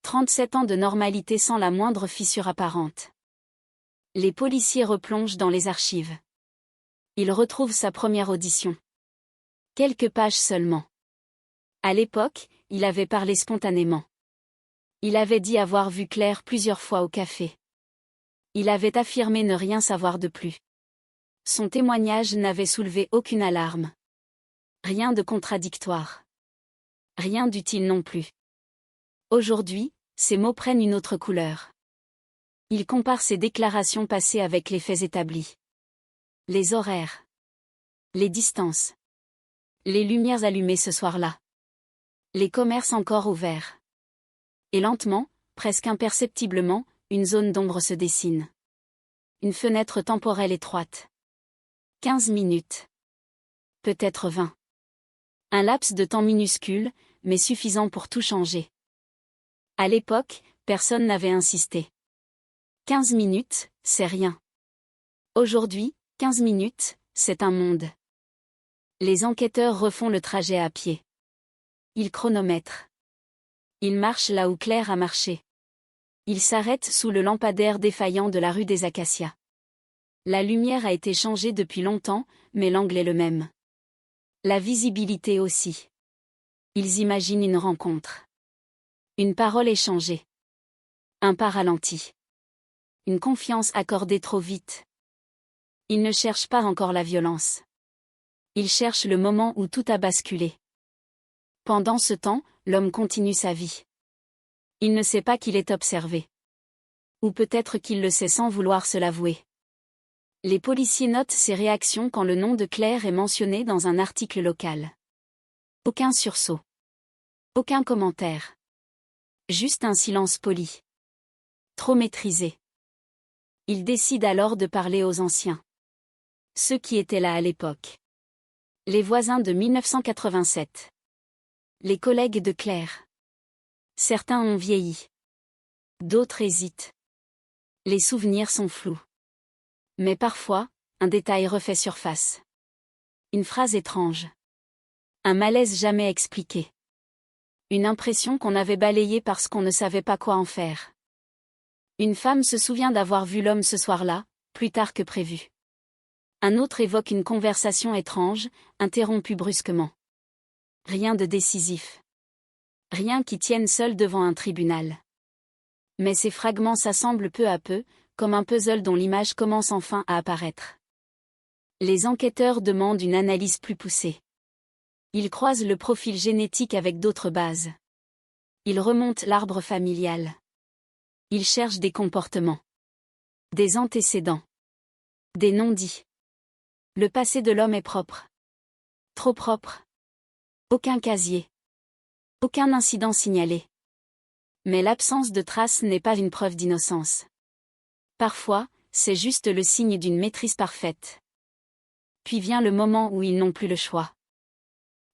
37 ans de normalité sans la moindre fissure apparente. Les policiers replongent dans les archives. Ils retrouvent sa première audition. Quelques pages seulement. À l'époque, il avait parlé spontanément. Il avait dit avoir vu Claire plusieurs fois au café. Il avait affirmé ne rien savoir de plus. Son témoignage n'avait soulevé aucune alarme. Rien de contradictoire. Rien d'utile non plus. Aujourd'hui, ces mots prennent une autre couleur. Il compare ses déclarations passées avec les faits établis. Les horaires. Les distances. Les lumières allumées ce soir-là. Les commerces encore ouverts. Et lentement, presque imperceptiblement, une zone d'ombre se dessine. Une fenêtre temporelle étroite. 15 minutes. Peut-être 20. Un laps de temps minuscule, mais suffisant pour tout changer. À l'époque, personne n'avait insisté. 15 minutes, c'est rien. Aujourd'hui, 15 minutes, c'est un monde. Les enquêteurs refont le trajet à pied. Ils chronomètrent. Ils marchent là où Claire a marché. Ils s'arrêtent sous le lampadaire défaillant de la rue des Acacias. La lumière a été changée depuis longtemps, mais l'angle est le même. La visibilité aussi. Ils imaginent une rencontre. Une parole échangée. Un pas ralenti. Une confiance accordée trop vite. Ils ne cherchent pas encore la violence. Ils cherchent le moment où tout a basculé. Pendant ce temps, l'homme continue sa vie. Il ne sait pas qu'il est observé. Ou peut-être qu'il le sait sans vouloir se l'avouer. Les policiers notent ses réactions quand le nom de Claire est mentionné dans un article local. Aucun sursaut. Aucun commentaire. Juste un silence poli. Trop maîtrisé. Ils décident alors de parler aux anciens. Ceux qui étaient là à l'époque. Les voisins de 1987. Les collègues de Claire. Certains ont vieilli. D'autres hésitent. Les souvenirs sont flous. Mais parfois, un détail refait surface. Une phrase étrange. Un malaise jamais expliqué. Une impression qu'on avait balayée parce qu'on ne savait pas quoi en faire. Une femme se souvient d'avoir vu l'homme ce soir-là, plus tard que prévu. Un autre évoque une conversation étrange, interrompue brusquement. Rien de décisif. Rien qui tienne seul devant un tribunal. Mais ces fragments s'assemblent peu à peu, comme un puzzle dont l'image commence enfin à apparaître. Les enquêteurs demandent une analyse plus poussée. Ils croisent le profil génétique avec d'autres bases. Ils remontent l'arbre familial. Ils cherchent des comportements. Des antécédents. Des non-dits. Le passé de l'homme est propre. Trop propre. Aucun casier. Aucun incident signalé. Mais l'absence de traces n'est pas une preuve d'innocence. Parfois, c'est juste le signe d'une maîtrise parfaite. Puis vient le moment où ils n'ont plus le choix.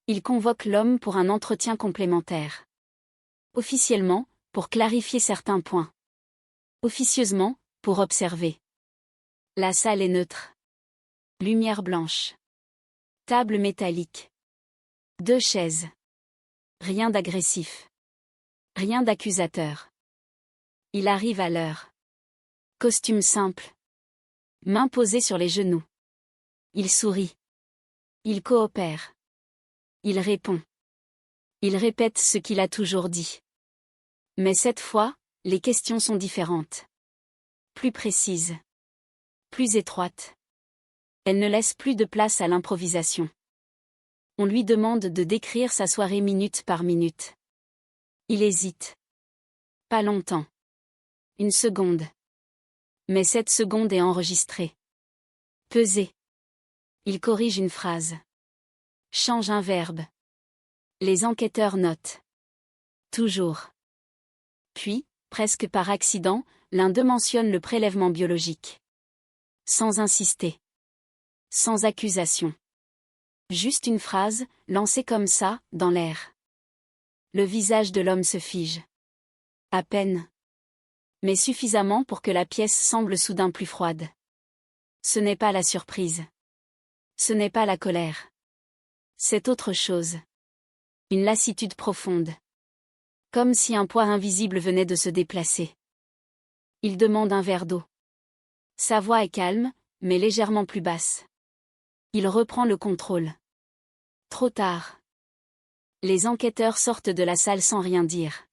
Ils convoquent l'homme pour un entretien complémentaire. Officiellement, pour clarifier certains points. Officieusement, pour observer. La salle est neutre. Lumière blanche. Table métallique. 2 chaises. Rien d'agressif. Rien d'accusateur. Il arrive à l'heure. Costume simple. Mains posées sur les genoux. Il sourit. Il coopère. Il répond. Il répète ce qu'il a toujours dit. Mais cette fois, les questions sont différentes. Plus précises. Plus étroites. Elles ne laissent plus de place à l'improvisation. On lui demande de décrire sa soirée minute par minute. Il hésite. Pas longtemps. 1 seconde. Mais cette seconde est enregistrée. Pesée. Il corrige une phrase. Change un verbe. Les enquêteurs notent. Toujours. Puis, presque par accident, l'un d'eux mentionne le prélèvement biologique. Sans insister. Sans accusation. Juste une phrase, lancée comme ça, dans l'air. Le visage de l'homme se fige. À peine. Mais suffisamment pour que la pièce semble soudain plus froide. Ce n'est pas la surprise. Ce n'est pas la colère. C'est autre chose. Une lassitude profonde. Comme si un poids invisible venait de se déplacer. Il demande un verre d'eau. Sa voix est calme, mais légèrement plus basse. Il reprend le contrôle. Trop tard. Les enquêteurs sortent de la salle sans rien dire.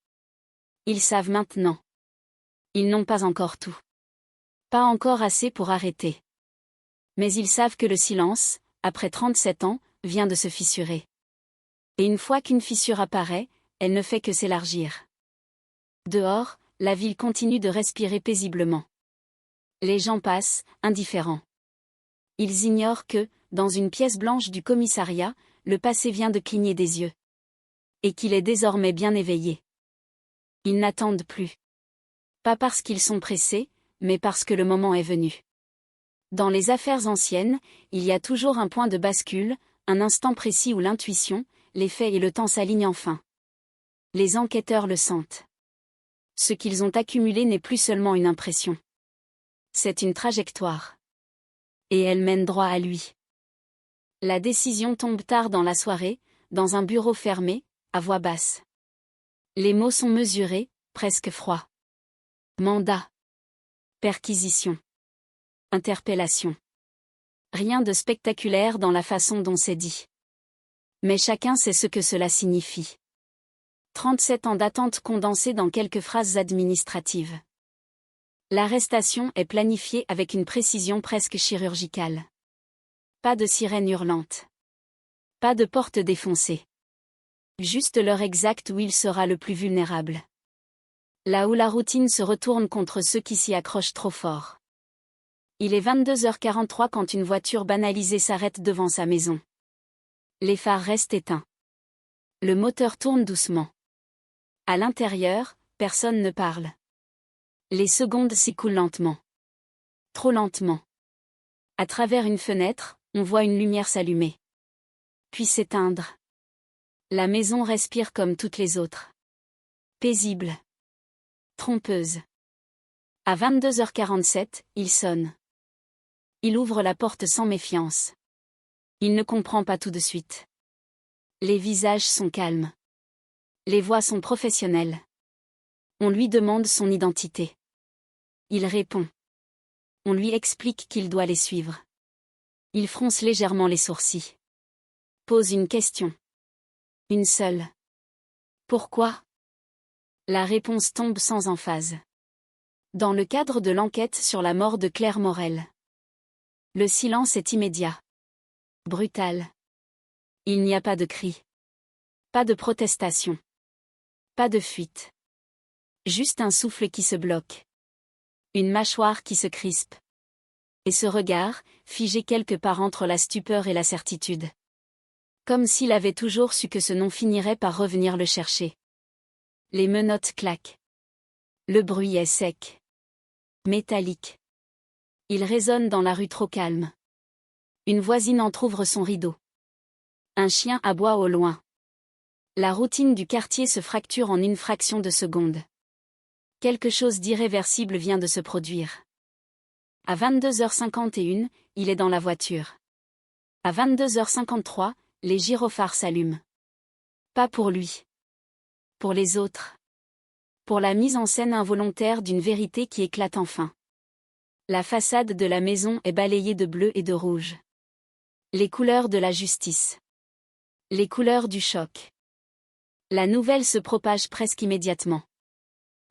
Ils savent maintenant. Ils n'ont pas encore tout. Pas encore assez pour arrêter. Mais ils savent que le silence, après 37 ans, vient de se fissurer. Et une fois qu'une fissure apparaît, elle ne fait que s'élargir. Dehors, la ville continue de respirer paisiblement. Les gens passent, indifférents. Ils ignorent que, dans une pièce blanche du commissariat, le passé vient de cligner des yeux. Et qu'il est désormais bien éveillé. Ils n'attendent plus. Pas parce qu'ils sont pressés, mais parce que le moment est venu. Dans les affaires anciennes, il y a toujours un point de bascule, un instant précis où l'intuition, les faits et le temps s'alignent enfin. Les enquêteurs le sentent. Ce qu'ils ont accumulé n'est plus seulement une impression. C'est une trajectoire. Et elle mène droit à lui. La décision tombe tard dans la soirée, dans un bureau fermé, à voix basse. Les mots sont mesurés, presque froids. Mandat. Perquisition. Interpellation. Rien de spectaculaire dans la façon dont c'est dit. Mais chacun sait ce que cela signifie. 37 ans d'attente condensés dans quelques phrases administratives. L'arrestation est planifiée avec une précision presque chirurgicale. Pas de sirène hurlante. Pas de porte défoncée. Juste l'heure exacte où il sera le plus vulnérable. Là où la routine se retourne contre ceux qui s'y accrochent trop fort. Il est 22h43 quand une voiture banalisée s'arrête devant sa maison. Les phares restent éteints. Le moteur tourne doucement. À l'intérieur, personne ne parle. Les secondes s'écoulent lentement. Trop lentement. À travers une fenêtre, on voit une lumière s'allumer. Puis s'éteindre. La maison respire comme toutes les autres. Paisible. Trompeuse. À 22h47, il sonne. Il ouvre la porte sans méfiance. Il ne comprend pas tout de suite. Les visages sont calmes. Les voix sont professionnelles. On lui demande son identité. Il répond. On lui explique qu'il doit les suivre. Il fronce légèrement les sourcils. Pose une question. Une seule. Pourquoi ? La réponse tombe sans emphase. Dans le cadre de l'enquête sur la mort de Claire Morel. Le silence est immédiat. Brutal. Il n'y a pas de cri. Pas de protestation. Pas de fuite. Juste un souffle qui se bloque. Une mâchoire qui se crispe. Et ce regard, figé quelque part entre la stupeur et la certitude. Comme s'il avait toujours su que ce nom finirait par revenir le chercher. Les menottes claquent. Le bruit est sec. Métallique. Il résonne dans la rue trop calme. Une voisine entr'ouvre son rideau. Un chien aboie au loin. La routine du quartier se fracture en une fraction de seconde. Quelque chose d'irréversible vient de se produire. À 22h51, il est dans la voiture. À 22h53, les gyrophares s'allument. Pas pour lui. Pour les autres. Pour la mise en scène involontaire d'une vérité qui éclate enfin. La façade de la maison est balayée de bleu et de rouge. Les couleurs de la justice. Les couleurs du choc. La nouvelle se propage presque immédiatement.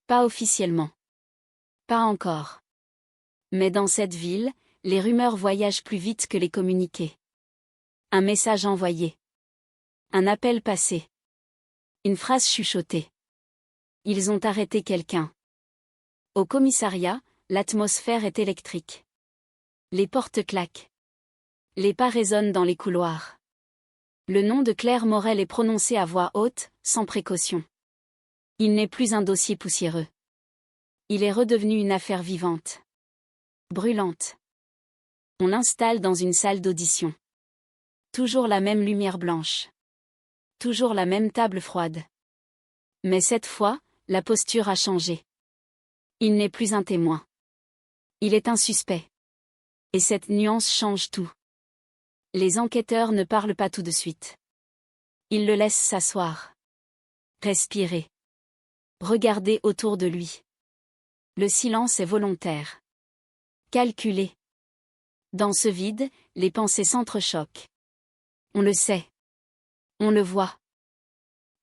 Pas officiellement. Pas encore. Mais dans cette ville, les rumeurs voyagent plus vite que les communiqués. Un message envoyé. Un appel passé. Une phrase chuchotée. Ils ont arrêté quelqu'un. Au commissariat, l'atmosphère est électrique. Les portes claquent. Les pas résonnent dans les couloirs. Le nom de Claire Morel est prononcé à voix haute, sans précaution. Il n'est plus un dossier poussiéreux. Il est redevenu une affaire vivante. Brûlante. On l'installe dans une salle d'audition. Toujours la même lumière blanche. Toujours la même table froide. Mais cette fois, la posture a changé. Il n'est plus un témoin. Il est un suspect. Et cette nuance change tout. Les enquêteurs ne parlent pas tout de suite. Ils le laissent s'asseoir. Respirer. Regarder autour de lui. Le silence est volontaire. Calculé. Dans ce vide, les pensées s'entrechoquent. On le sait. On le voit.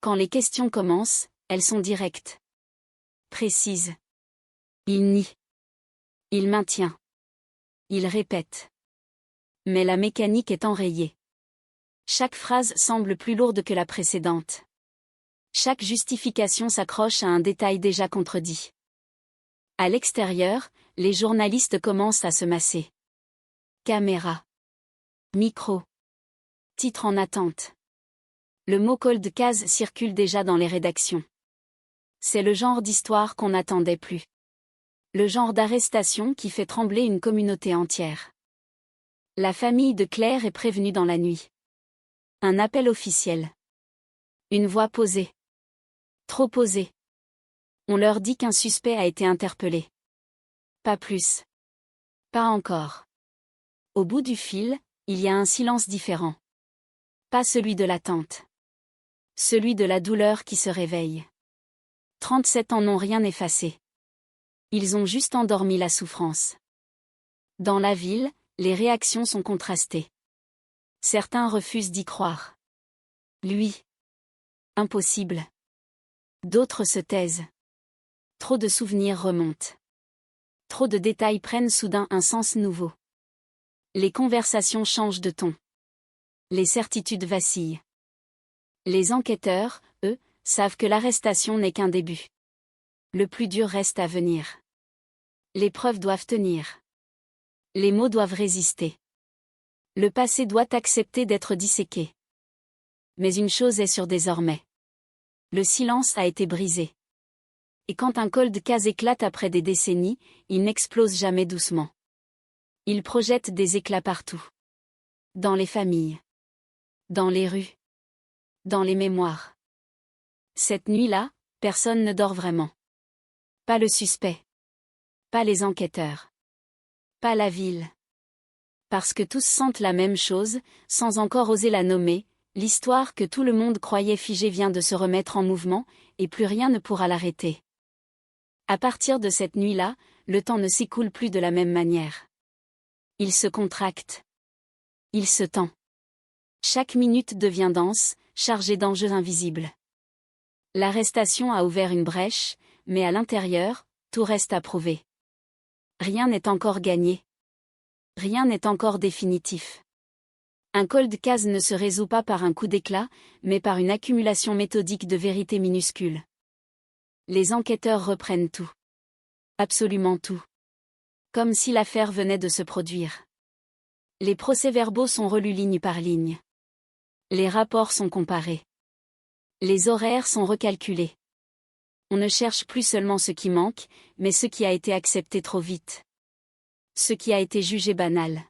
Quand les questions commencent, elles sont directes. Précise. Il nie. Il maintient. Il répète. Mais la mécanique est enrayée. Chaque phrase semble plus lourde que la précédente. Chaque justification s'accroche à un détail déjà contredit. À l'extérieur, les journalistes commencent à se masser. Caméra. Micro. Titre en attente. Le mot cold case circule déjà dans les rédactions. C'est le genre d'histoire qu'on n'attendait plus. Le genre d'arrestation qui fait trembler une communauté entière. La famille de Claire est prévenue dans la nuit. Un appel officiel. Une voix posée. Trop posée. On leur dit qu'un suspect a été interpellé. Pas plus. Pas encore. Au bout du fil, il y a un silence différent. Pas celui de l'attente. Celui de la douleur qui se réveille. 37 ans n'ont rien effacé. Ils ont juste endormi la souffrance. Dans la ville, les réactions sont contrastées. Certains refusent d'y croire. Lui. Impossible. D'autres se taisent. Trop de souvenirs remontent. Trop de détails prennent soudain un sens nouveau. Les conversations changent de ton. Les certitudes vacillent. Les enquêteurs, eux, savent que l'arrestation n'est qu'un début. Le plus dur reste à venir. Les preuves doivent tenir. Les mots doivent résister. Le passé doit accepter d'être disséqué. Mais une chose est sûre désormais. Le silence a été brisé. Et quand un cold case éclate après des décennies, il n'explose jamais doucement. Il projette des éclats partout. Dans les familles. Dans les rues. Dans les mémoires. Cette nuit-là, personne ne dort vraiment. Pas le suspect. Pas les enquêteurs. Pas la ville. Parce que tous sentent la même chose, sans encore oser la nommer, l'histoire que tout le monde croyait figée vient de se remettre en mouvement, et plus rien ne pourra l'arrêter. À partir de cette nuit-là, le temps ne s'écoule plus de la même manière. Il se contracte. Il se tend. Chaque minute devient dense, chargée d'enjeux invisibles. L'arrestation a ouvert une brèche, mais à l'intérieur, tout reste à prouver. Rien n'est encore gagné. Rien n'est encore définitif. Un cold case ne se résout pas par un coup d'éclat, mais par une accumulation méthodique de vérités minuscules. Les enquêteurs reprennent tout. Absolument tout. Comme si l'affaire venait de se produire. Les procès-verbaux sont relus ligne par ligne. Les rapports sont comparés. Les horaires sont recalculés. On ne cherche plus seulement ce qui manque, mais ce qui a été accepté trop vite. Ce qui a été jugé banal.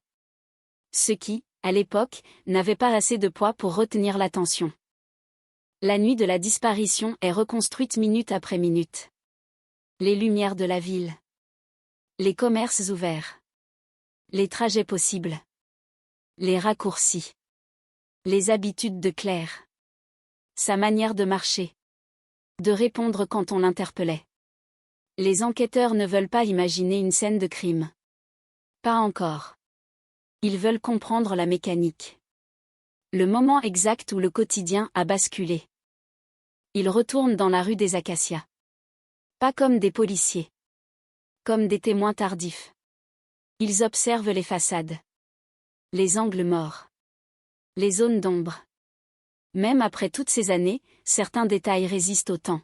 Ce qui, à l'époque, n'avait pas assez de poids pour retenir l'attention. La nuit de la disparition est reconstruite minute après minute. Les lumières de la ville. Les commerces ouverts. Les trajets possibles. Les raccourcis. Les habitudes de Claire. Sa manière de marcher. De répondre quand on l'interpellait. Les enquêteurs ne veulent pas imaginer une scène de crime. Pas encore. Ils veulent comprendre la mécanique. Le moment exact où le quotidien a basculé. Ils retournent dans la rue des Acacias. Pas comme des policiers. Comme des témoins tardifs. Ils observent les façades. Les angles morts. Les zones d'ombre. Même après toutes ces années, certains détails résistent au temps.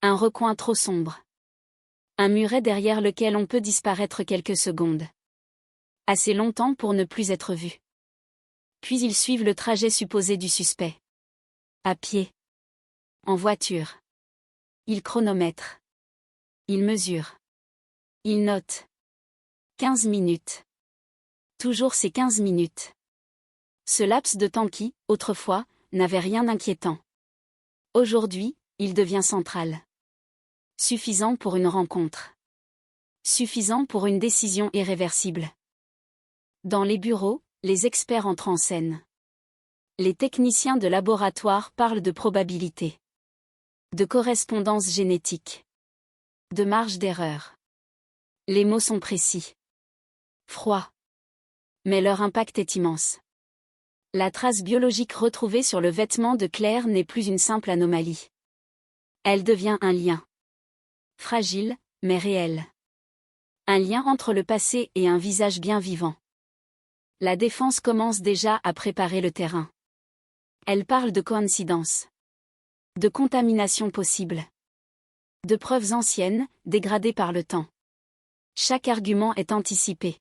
Un recoin trop sombre. Un muret derrière lequel on peut disparaître quelques secondes. Assez longtemps pour ne plus être vu. Puis ils suivent le trajet supposé du suspect. À pied. En voiture. Ils chronomètrent. Ils mesurent. Ils notent. 15 minutes. Toujours ces 15 minutes. Ce laps de temps qui, autrefois, n'avait rien d'inquiétant. Aujourd'hui, il devient central. Suffisant pour une rencontre. Suffisant pour une décision irréversible. Dans les bureaux, les experts entrent en scène. Les techniciens de laboratoire parlent de probabilité. De correspondance génétique. De marge d'erreur. Les mots sont précis. Froids. Mais leur impact est immense. La trace biologique retrouvée sur le vêtement de Claire n'est plus une simple anomalie. Elle devient un lien. Fragile, mais réel. Un lien entre le passé et un visage bien vivant. La défense commence déjà à préparer le terrain. Elle parle de coïncidence. De contamination possible. De preuves anciennes, dégradées par le temps. Chaque argument est anticipé.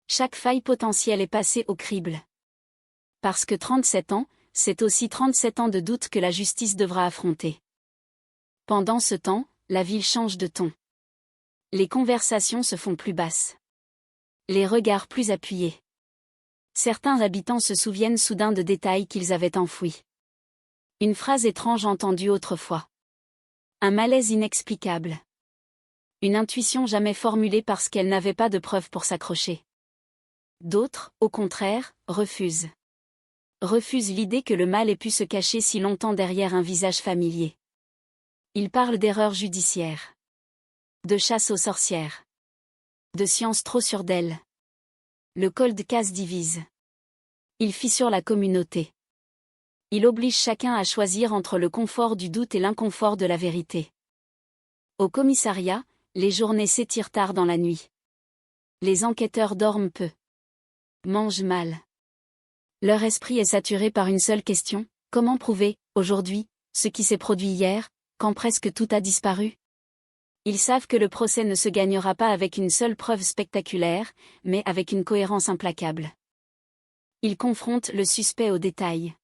Chaque faille potentielle est passée au crible. Parce que 37 ans, c'est aussi 37 ans de doute que la justice devra affronter. Pendant ce temps, la ville change de ton. Les conversations se font plus basses. Les regards plus appuyés. Certains habitants se souviennent soudain de détails qu'ils avaient enfouis. Une phrase étrange entendue autrefois. Un malaise inexplicable. Une intuition jamais formulée parce qu'elle n'avait pas de preuves pour s'accrocher. D'autres, au contraire, refusent. Refusent l'idée que le mal ait pu se cacher si longtemps derrière un visage familier. Ils parlent d'erreurs judiciaires. De chasse aux sorcières. De science trop sûre d'elle. Le cold case divise. Il fissure la communauté. Il oblige chacun à choisir entre le confort du doute et l'inconfort de la vérité. Au commissariat, les journées s'étirent tard dans la nuit. Les enquêteurs dorment peu. Mangent mal. Leur esprit est saturé par une seule question, comment prouver, aujourd'hui, ce qui s'est produit hier, quand presque tout a disparu? Ils savent que le procès ne se gagnera pas avec une seule preuve spectaculaire, mais avec une cohérence implacable. Ils confrontent le suspect aux détails.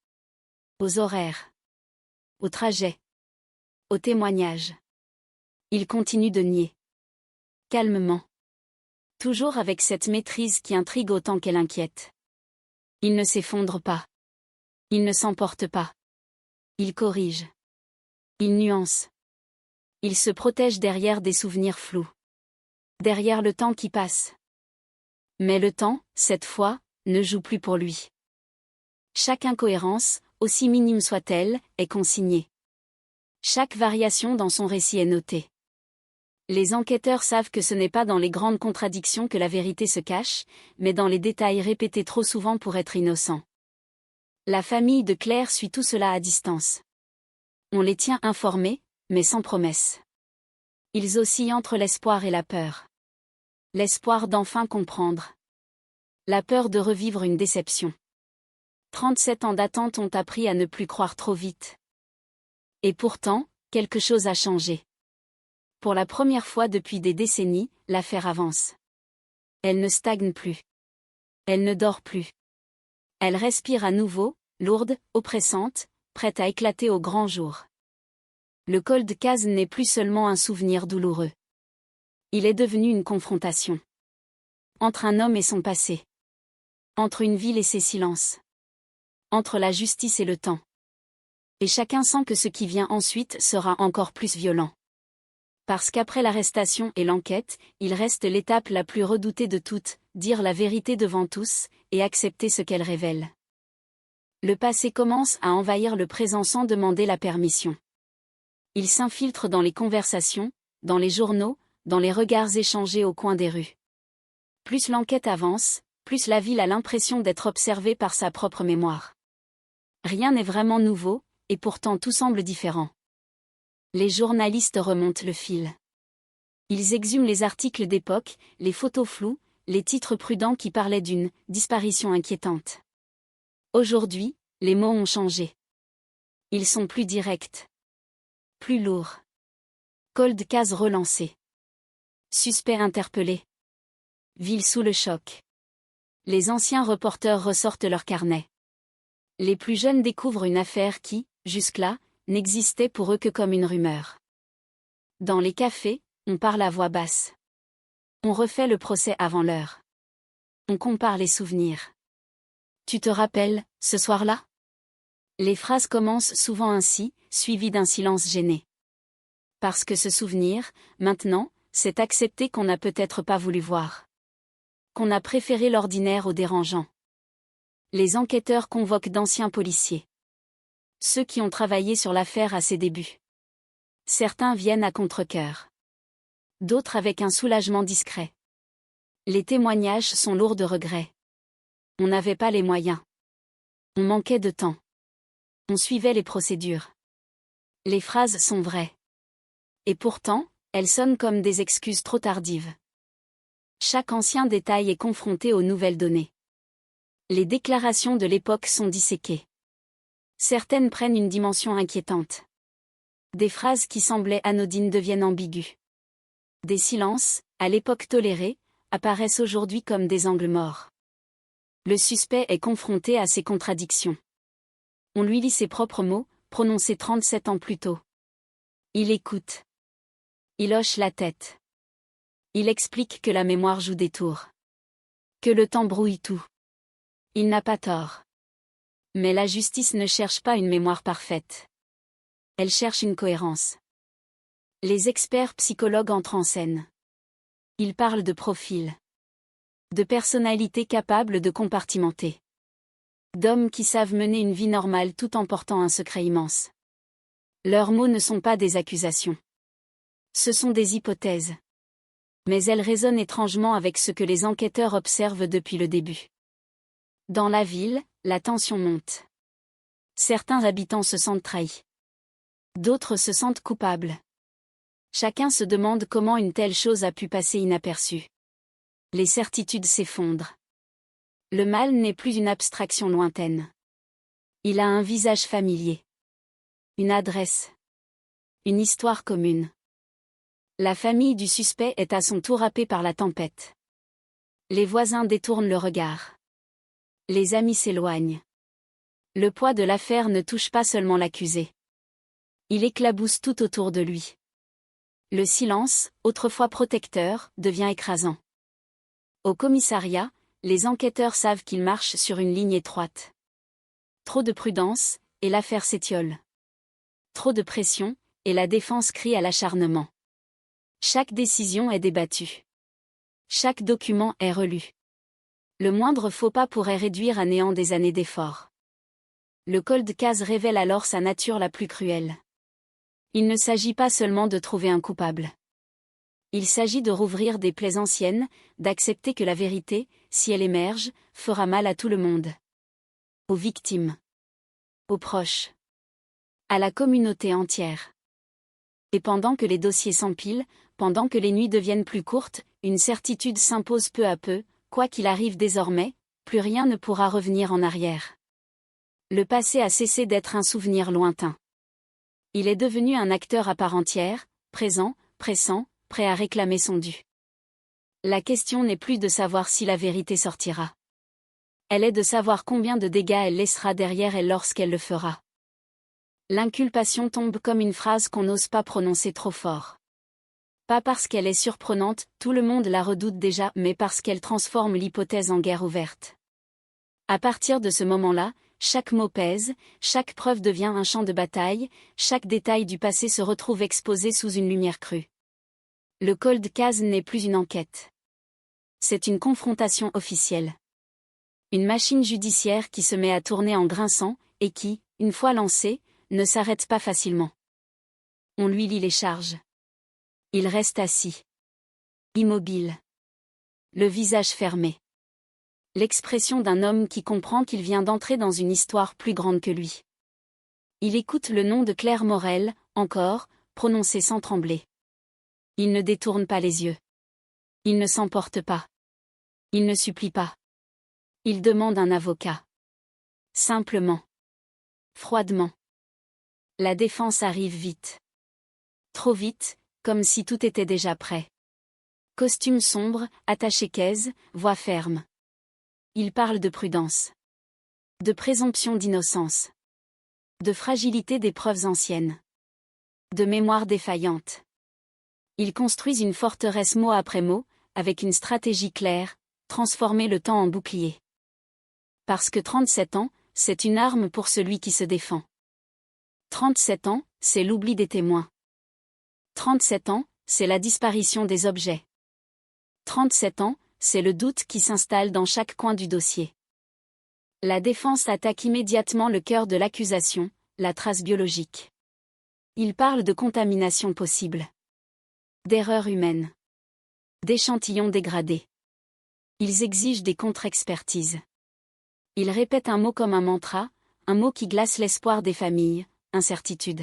Aux horaires. Aux trajets. Aux témoignages. Ils continuent de nier. Calmement. Toujours avec cette maîtrise qui intrigue autant qu'elle inquiète. Ils ne s'effondrent pas. Ils ne s'emportent pas. Ils corrigent. Ils nuancent. Ils se protègent derrière des souvenirs flous. Derrière le temps qui passe. Mais le temps, cette fois, ne joue plus pour lui. Chaque incohérence, aussi minime soit-elle, est consignée. Chaque variation dans son récit est notée. Les enquêteurs savent que ce n'est pas dans les grandes contradictions que la vérité se cache, mais dans les détails répétés trop souvent pour être innocents. La famille de Claire suit tout cela à distance. On les tient informés, mais sans promesse. Ils oscillent entre l'espoir et la peur. L'espoir d'enfin comprendre. La peur de revivre une déception. 37 ans d'attente ont appris à ne plus croire trop vite. Et pourtant, quelque chose a changé. Pour la première fois depuis des décennies, l'affaire avance. Elle ne stagne plus. Elle ne dort plus. Elle respire à nouveau, lourde, oppressante, prête à éclater au grand jour. Le cold case n'est plus seulement un souvenir douloureux. Il est devenu une confrontation. Entre un homme et son passé. Entre une ville et ses silences. Entre la justice et le temps. Et chacun sent que ce qui vient ensuite sera encore plus violent. Parce qu'après l'arrestation et l'enquête, il reste l'étape la plus redoutée de toutes, dire la vérité devant tous, et accepter ce qu'elle révèle. Le passé commence à envahir le présent sans demander la permission. Il s'infiltre dans les conversations, dans les journaux, dans les regards échangés au coin des rues. Plus l'enquête avance, plus la ville a l'impression d'être observée par sa propre mémoire. Rien n'est vraiment nouveau, et pourtant tout semble différent. Les journalistes remontent le fil. Ils exhument les articles d'époque, les photos floues, les titres prudents qui parlaient d'une disparition inquiétante. Aujourd'hui, les mots ont changé. Ils sont plus directs. Plus lourds. Cold case relancé. Suspect interpellé. Ville sous le choc. Les anciens reporters ressortent leurs carnets. Les plus jeunes découvrent une affaire qui, jusque-là, n'existait pour eux que comme une rumeur. Dans les cafés, on parle à voix basse. On refait le procès avant l'heure. On compare les souvenirs. Tu te rappelles, ce soir-là? Les phrases commencent souvent ainsi, suivies d'un silence gêné. Parce que ce souvenir, maintenant, c'est accepter qu'on n'a peut-être pas voulu voir. Qu'on a préféré l'ordinaire au dérangeant. Les enquêteurs convoquent d'anciens policiers. Ceux qui ont travaillé sur l'affaire à ses débuts. Certains viennent à contre-cœur. D'autres avec un soulagement discret. Les témoignages sont lourds de regrets. On n'avait pas les moyens. On manquait de temps. On suivait les procédures. Les phrases sont vraies. Et pourtant, Elles sonnent comme des excuses trop tardives. Chaque ancien détail est confronté aux nouvelles données. Les déclarations de l'époque sont disséquées. Certaines prennent une dimension inquiétante. Des phrases qui semblaient anodines deviennent ambiguës. Des silences, à l'époque tolérés, apparaissent aujourd'hui comme des angles morts. Le suspect est confronté à ces contradictions. On lui lit ses propres mots, prononcés 37 ans plus tôt. Il écoute. Il hoche la tête. Il explique que la mémoire joue des tours. Que le temps brouille tout. Il n'a pas tort. Mais la justice ne cherche pas une mémoire parfaite. Elle cherche une cohérence. Les experts psychologues entrent en scène. Ils parlent de profil. De personnalités capables de compartimenter. D'hommes qui savent mener une vie normale tout en portant un secret immense. Leurs mots ne sont pas des accusations. Ce sont des hypothèses. Mais elles résonnent étrangement avec ce que les enquêteurs observent depuis le début. Dans la ville, la tension monte. Certains habitants se sentent trahis. D'autres se sentent coupables. Chacun se demande comment une telle chose a pu passer inaperçue. Les certitudes s'effondrent. Le mal n'est plus une abstraction lointaine. Il a un visage familier. Une adresse. Une histoire commune. La famille du suspect est à son tour happée par la tempête. Les voisins détournent le regard. Les amis s'éloignent. Le poids de l'affaire ne touche pas seulement l'accusé. Il éclabousse tout autour de lui. Le silence, autrefois protecteur, devient écrasant. Au commissariat, les enquêteurs savent qu'ils marchent sur une ligne étroite. Trop de prudence, et l'affaire s'étiole. Trop de pression, et la défense crie à l'acharnement. Chaque décision est débattue. Chaque document est relu. Le moindre faux pas pourrait réduire à néant des années d'efforts. Le cold case révèle alors sa nature la plus cruelle. Il ne s'agit pas seulement de trouver un coupable. Il s'agit de rouvrir des plaies anciennes, d'accepter que la vérité, si elle émerge, fera mal à tout le monde. Aux victimes. Aux proches. À la communauté entière. Et pendant que les dossiers s'empilent, pendant que les nuits deviennent plus courtes, une certitude s'impose peu à peu, quoi qu'il arrive désormais, plus rien ne pourra revenir en arrière. Le passé a cessé d'être un souvenir lointain. Il est devenu un acteur à part entière, présent, pressant, prêt à réclamer son dû. La question n'est plus de savoir si la vérité sortira. Elle est de savoir combien de dégâts elle laissera derrière elle lorsqu'elle le fera. L'inculpation tombe comme une phrase qu'on n'ose pas prononcer trop fort. Pas parce qu'elle est surprenante, tout le monde la redoute déjà, mais parce qu'elle transforme l'hypothèse en guerre ouverte. À partir de ce moment-là, chaque mot pèse, chaque preuve devient un champ de bataille, chaque détail du passé se retrouve exposé sous une lumière crue. Le cold case n'est plus une enquête. C'est une confrontation officielle. Une machine judiciaire qui se met à tourner en grinçant, et qui, une fois lancée, ne s'arrête pas facilement. On lui lit les charges. Il reste assis. Immobile. Le visage fermé. L'expression d'un homme qui comprend qu'il vient d'entrer dans une histoire plus grande que lui. Il écoute le nom de Claire Morel, encore, prononcé sans trembler. Il ne détourne pas les yeux. Il ne s'emporte pas. Il ne supplie pas. Il demande un avocat. Simplement. Froidement. La défense arrive vite. Trop vite, comme si tout était déjà prêt. Costume sombre, attaché-caise, voix ferme. Il parle de prudence. De présomption d'innocence. De fragilité des preuves anciennes. De mémoire défaillante. Ils construisent une forteresse mot après mot, avec une stratégie claire, transformer le temps en bouclier. Parce que 37 ans, c'est une arme pour celui qui se défend. 37 ans, c'est l'oubli des témoins. 37 ans, c'est la disparition des objets. 37 ans, c'est le doute qui s'installe dans chaque coin du dossier. La défense attaque immédiatement le cœur de l'accusation, la trace biologique. Il parle de contamination possible. D'erreurs humaines. D'échantillons dégradés. Ils exigent des contre-expertises. Ils répètent un mot comme un mantra, un mot qui glace l'espoir des familles, incertitude.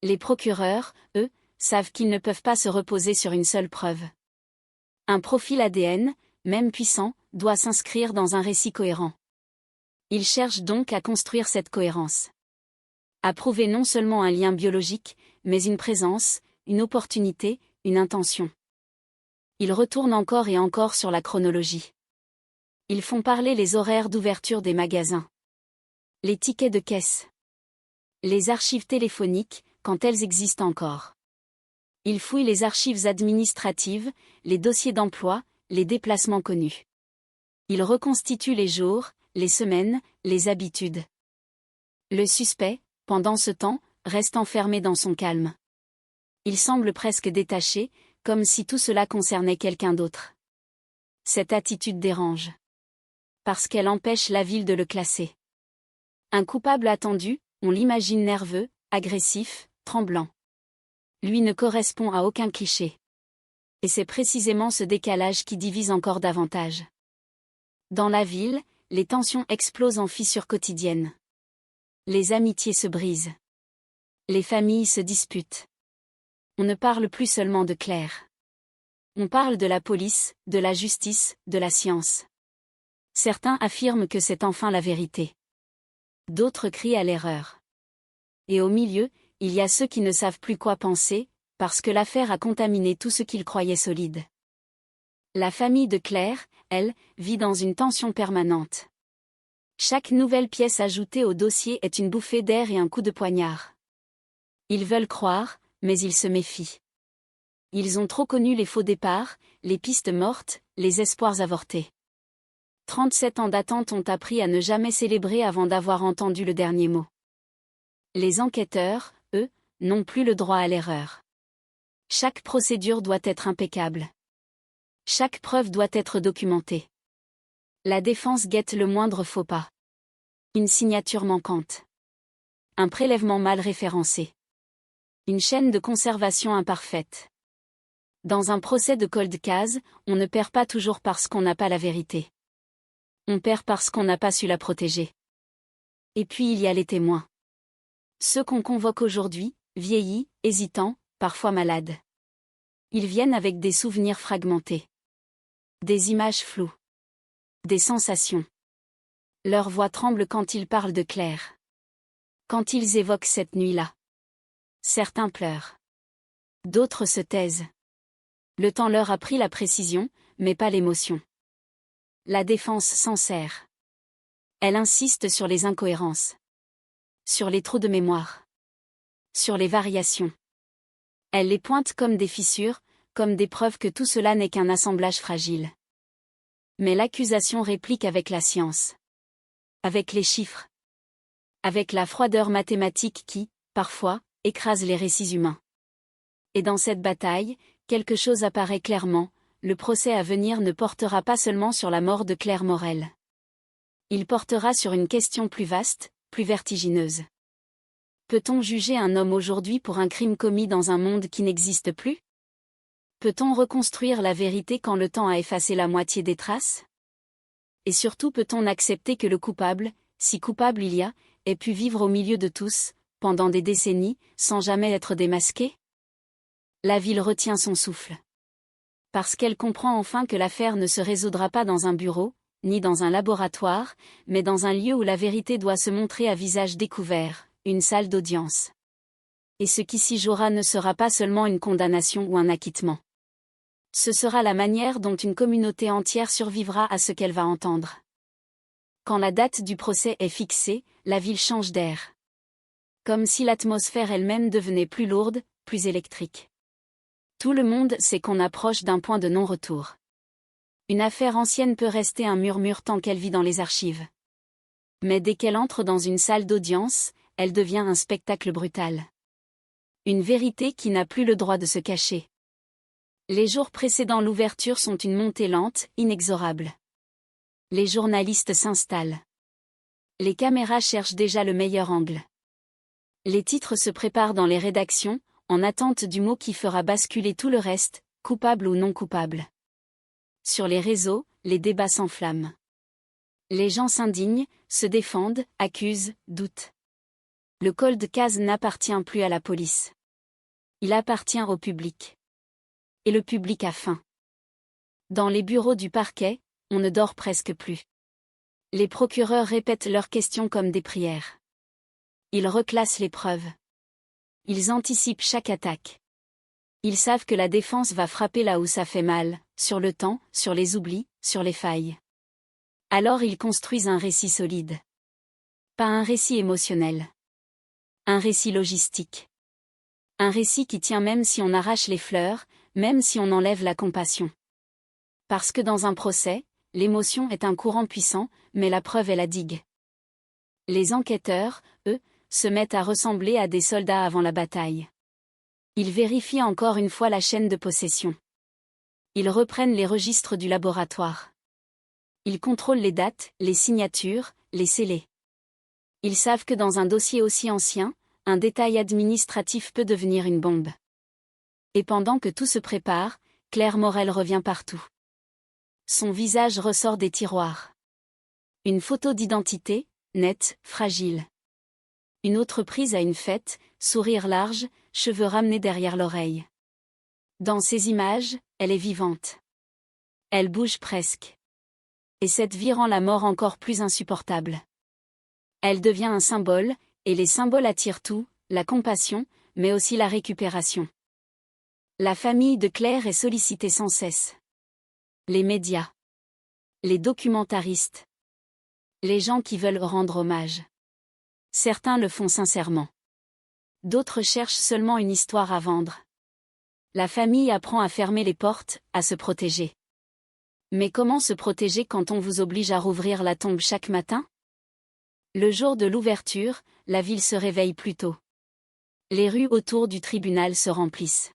Les procureurs, eux, savent qu'ils ne peuvent pas se reposer sur une seule preuve. Un profil ADN, même puissant, doit s'inscrire dans un récit cohérent. Ils cherchent donc à construire cette cohérence. À prouver non seulement un lien biologique, mais une présence, une opportunité, une intention. Ils retournent encore et encore sur la chronologie. Ils font parler les horaires d'ouverture des magasins. Les tickets de caisse. Les archives téléphoniques, quand elles existent encore. Ils fouillent les archives administratives, les dossiers d'emploi, les déplacements connus. Ils reconstituent les jours, les semaines, les habitudes. Le suspect, pendant ce temps, reste enfermé dans son calme. Il semble presque détaché, comme si tout cela concernait quelqu'un d'autre. Cette attitude dérange. Parce qu'elle empêche la ville de le classer. Un coupable attendu, on l'imagine nerveux, agressif, tremblant. Lui ne correspond à aucun cliché. Et c'est précisément ce décalage qui divise encore davantage. Dans la ville, les tensions explosent en fissures quotidiennes. Les amitiés se brisent. Les familles se disputent. On ne parle plus seulement de Claire. On parle de la police, de la justice, de la science. Certains affirment que c'est enfin la vérité. D'autres crient à l'erreur. Et au milieu, il y a ceux qui ne savent plus quoi penser, parce que l'affaire a contaminé tout ce qu'ils croyaient solide. La famille de Claire, elle, vit dans une tension permanente. Chaque nouvelle pièce ajoutée au dossier est une bouffée d'air et un coup de poignard. Ils veulent croire, mais ils se méfient. Ils ont trop connu les faux départs, les pistes mortes, les espoirs avortés. 37 ans d'attente ont appris à ne jamais célébrer avant d'avoir entendu le dernier mot. Les enquêteurs, eux, n'ont plus le droit à l'erreur. Chaque procédure doit être impeccable. Chaque preuve doit être documentée. La défense guette le moindre faux pas. Une signature manquante. Un prélèvement mal référencé. Une chaîne de conservation imparfaite. Dans un procès de cold case, on ne perd pas toujours parce qu'on n'a pas la vérité. On perd parce qu'on n'a pas su la protéger. Et puis il y a les témoins. Ceux qu'on convoque aujourd'hui, vieillis, hésitants, parfois malades. Ils viennent avec des souvenirs fragmentés. Des images floues. Des sensations. Leur voix tremble quand ils parlent de Claire. Quand ils évoquent cette nuit-là. Certains pleurent. D'autres se taisent. Le temps leur a pris la précision, mais pas l'émotion. La défense s'en sert. Elle insiste sur les incohérences. Sur les trous de mémoire. Sur les variations. Elle les pointe comme des fissures, comme des preuves que tout cela n'est qu'un assemblage fragile. Mais l'accusation réplique avec la science. Avec les chiffres. Avec la froideur mathématique qui, parfois, écrase les récits humains. Et dans cette bataille, quelque chose apparaît clairement, le procès à venir ne portera pas seulement sur la mort de Claire Morel. Il portera sur une question plus vaste, plus vertigineuse. Peut-on juger un homme aujourd'hui pour un crime commis dans un monde qui n'existe plus? Peut-on reconstruire la vérité quand le temps a effacé la moitié des traces? Et surtout peut-on accepter que le coupable, si coupable il y a, ait pu vivre au milieu de tous, pendant des décennies, sans jamais être démasqué? La ville retient son souffle. Parce qu'elle comprend enfin que l'affaire ne se résoudra pas dans un bureau, ni dans un laboratoire, mais dans un lieu où la vérité doit se montrer à visage découvert, une salle d'audience. Et ce qui s'y jouera ne sera pas seulement une condamnation ou un acquittement. Ce sera la manière dont une communauté entière survivra à ce qu'elle va entendre. Quand la date du procès est fixée, la ville change d'air. Comme si l'atmosphère elle-même devenait plus lourde, plus électrique. Tout le monde sait qu'on approche d'un point de non-retour. Une affaire ancienne peut rester un murmure tant qu'elle vit dans les archives. Mais dès qu'elle entre dans une salle d'audience, elle devient un spectacle brutal. Une vérité qui n'a plus le droit de se cacher. Les jours précédant l'ouverture sont une montée lente, inexorable. Les journalistes s'installent. Les caméras cherchent déjà le meilleur angle. Les titres se préparent dans les rédactions, en attente du mot qui fera basculer tout le reste, coupable ou non coupable. Sur les réseaux, les débats s'enflamment. Les gens s'indignent, se défendent, accusent, doutent. Le cold case n'appartient plus à la police. Il appartient au public. Et le public a faim. Dans les bureaux du parquet, on ne dort presque plus. Les procureurs répètent leurs questions comme des prières. Ils reclassent les preuves. Ils anticipent chaque attaque. Ils savent que la défense va frapper là où ça fait mal, sur le temps, sur les oublis, sur les failles. Alors ils construisent un récit solide. Pas un récit émotionnel. Un récit logistique. Un récit qui tient même si on arrache les fleurs, même si on enlève la compassion. Parce que dans un procès, l'émotion est un courant puissant, mais la preuve est la digue. Les enquêteurs, eux, se mettent à ressembler à des soldats avant la bataille. Ils vérifient encore une fois la chaîne de possession. Ils reprennent les registres du laboratoire. Ils contrôlent les dates, les signatures, les scellés. Ils savent que dans un dossier aussi ancien, un détail administratif peut devenir une bombe. Et pendant que tout se prépare, Claire Morel revient partout. Son visage ressort des tiroirs. Une photo d'identité, nette, fragile. Une autre prise à une fête, sourire large, cheveux ramenés derrière l'oreille. Dans ces images, elle est vivante. Elle bouge presque. Et cette vie rend la mort encore plus insupportable. Elle devient un symbole, et les symboles attirent tout, la compassion, mais aussi la récupération. La famille de Claire est sollicitée sans cesse. Les médias. Les documentaristes. Les gens qui veulent rendre hommage. Certains le font sincèrement. D'autres cherchent seulement une histoire à vendre. La famille apprend à fermer les portes, à se protéger. Mais comment se protéger quand on vous oblige à rouvrir la tombe chaque matin? Le jour de l'ouverture, la ville se réveille plus tôt. Les rues autour du tribunal se remplissent.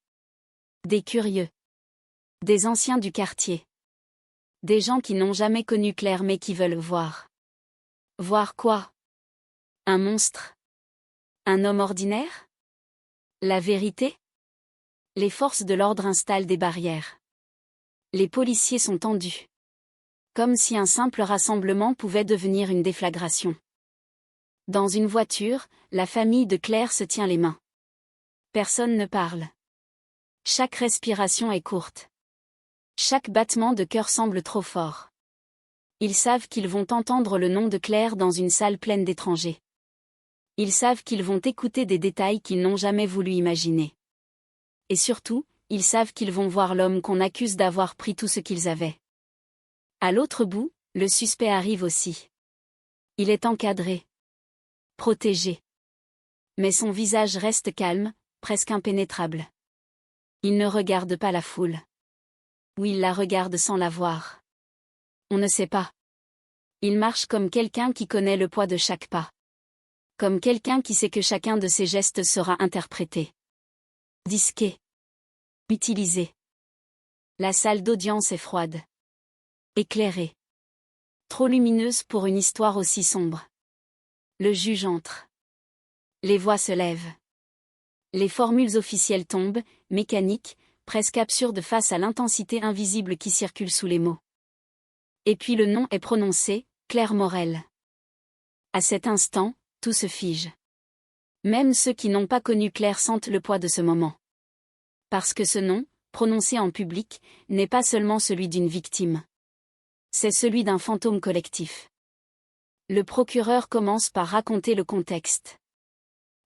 Des curieux. Des anciens du quartier. Des gens qui n'ont jamais connu Claire mais qui veulent voir. Voir quoi? Un monstre? Un homme ordinaire? La vérité? Les forces de l'ordre installent des barrières. Les policiers sont tendus. Comme si un simple rassemblement pouvait devenir une déflagration. Dans une voiture, la famille de Claire se tient les mains. Personne ne parle. Chaque respiration est courte. Chaque battement de cœur semble trop fort. Ils savent qu'ils vont entendre le nom de Claire dans une salle pleine d'étrangers. Ils savent qu'ils vont écouter des détails qu'ils n'ont jamais voulu imaginer. Et surtout, ils savent qu'ils vont voir l'homme qu'on accuse d'avoir pris tout ce qu'ils avaient. À l'autre bout, le suspect arrive aussi. Il est encadré. Protégé. Mais son visage reste calme, presque impénétrable. Il ne regarde pas la foule. Ou il la regarde sans la voir. On ne sait pas. Il marche comme quelqu'un qui connaît le poids de chaque pas. Comme quelqu'un qui sait que chacun de ses gestes sera interprété. Disqué. Utilisé. La salle d'audience est froide. Éclairée. Trop lumineuse pour une histoire aussi sombre. Le juge entre. Les voix se lèvent. Les formules officielles tombent, mécaniques, presque absurdes face à l'intensité invisible qui circule sous les mots. Et puis le nom est prononcé, Claire Morel. À cet instant, tout se fige. Même ceux qui n'ont pas connu Claire sentent le poids de ce moment. Parce que ce nom, prononcé en public, n'est pas seulement celui d'une victime. C'est celui d'un fantôme collectif. Le procureur commence par raconter le contexte.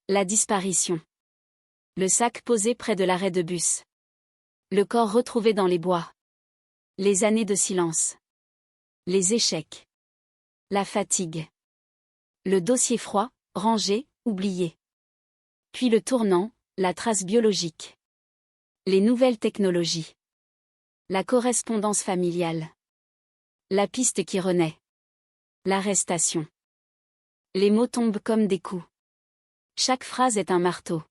La disparition. Le sac posé près de l'arrêt de bus. Le corps retrouvé dans les bois. Les années de silence. Les échecs. La fatigue. Le dossier froid, rangé, oublié. Puis le tournant, la trace biologique. Les nouvelles technologies. La correspondance familiale. La piste qui renaît. L'arrestation. Les mots tombent comme des coups. Chaque phrase est un marteau.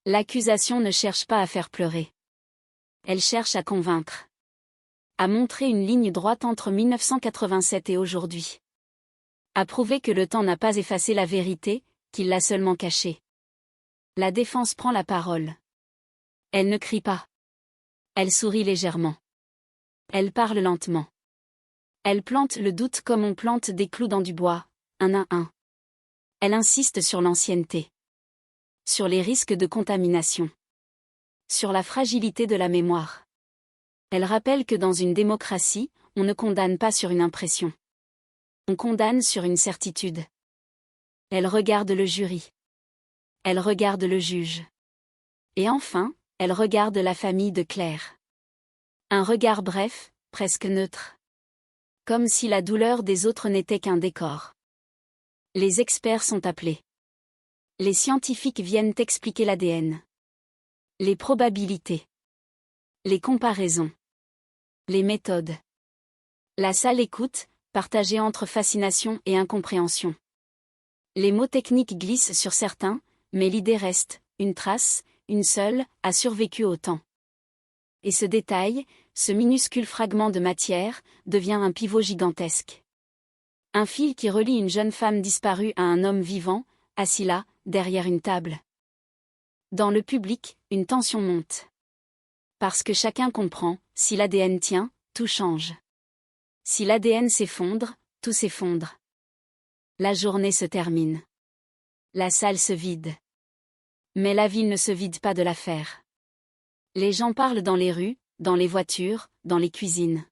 L'accusation ne cherche pas à faire pleurer. Elle cherche à convaincre. À montrer une ligne droite entre 1987 et aujourd'hui. À prouver que le temps n'a pas effacé la vérité, qu'il l'a seulement cachée. La défense prend la parole. Elle ne crie pas. Elle sourit légèrement. Elle parle lentement. Elle plante le doute comme on plante des clous dans du bois, un à un. Elle insiste sur l'ancienneté. Sur les risques de contamination. Sur la fragilité de la mémoire. Elle rappelle que dans une démocratie, on ne condamne pas sur une impression. On condamne sur une certitude. Elle regarde le jury. Elle regarde le juge. Et enfin, elle regarde la famille de Claire. Un regard bref, presque neutre. Comme si la douleur des autres n'était qu'un décor. Les experts sont appelés. Les scientifiques viennent expliquer l'ADN. Les probabilités. Les comparaisons. Les méthodes. La salle écoute, partagée entre fascination et incompréhension. Les mots techniques glissent sur certains, mais l'idée reste, une trace, une seule, a survécu au temps. Et ce détail, ce minuscule fragment de matière, devient un pivot gigantesque. Un fil qui relie une jeune femme disparue à un homme vivant, assis là, derrière une table. Dans le public, une tension monte. Parce que chacun comprend, si l'ADN tient, tout change. Si l'ADN s'effondre, tout s'effondre. La journée se termine. La salle se vide. Mais la ville ne se vide pas de l'affaire. Les gens parlent dans les rues, dans les voitures, dans les cuisines.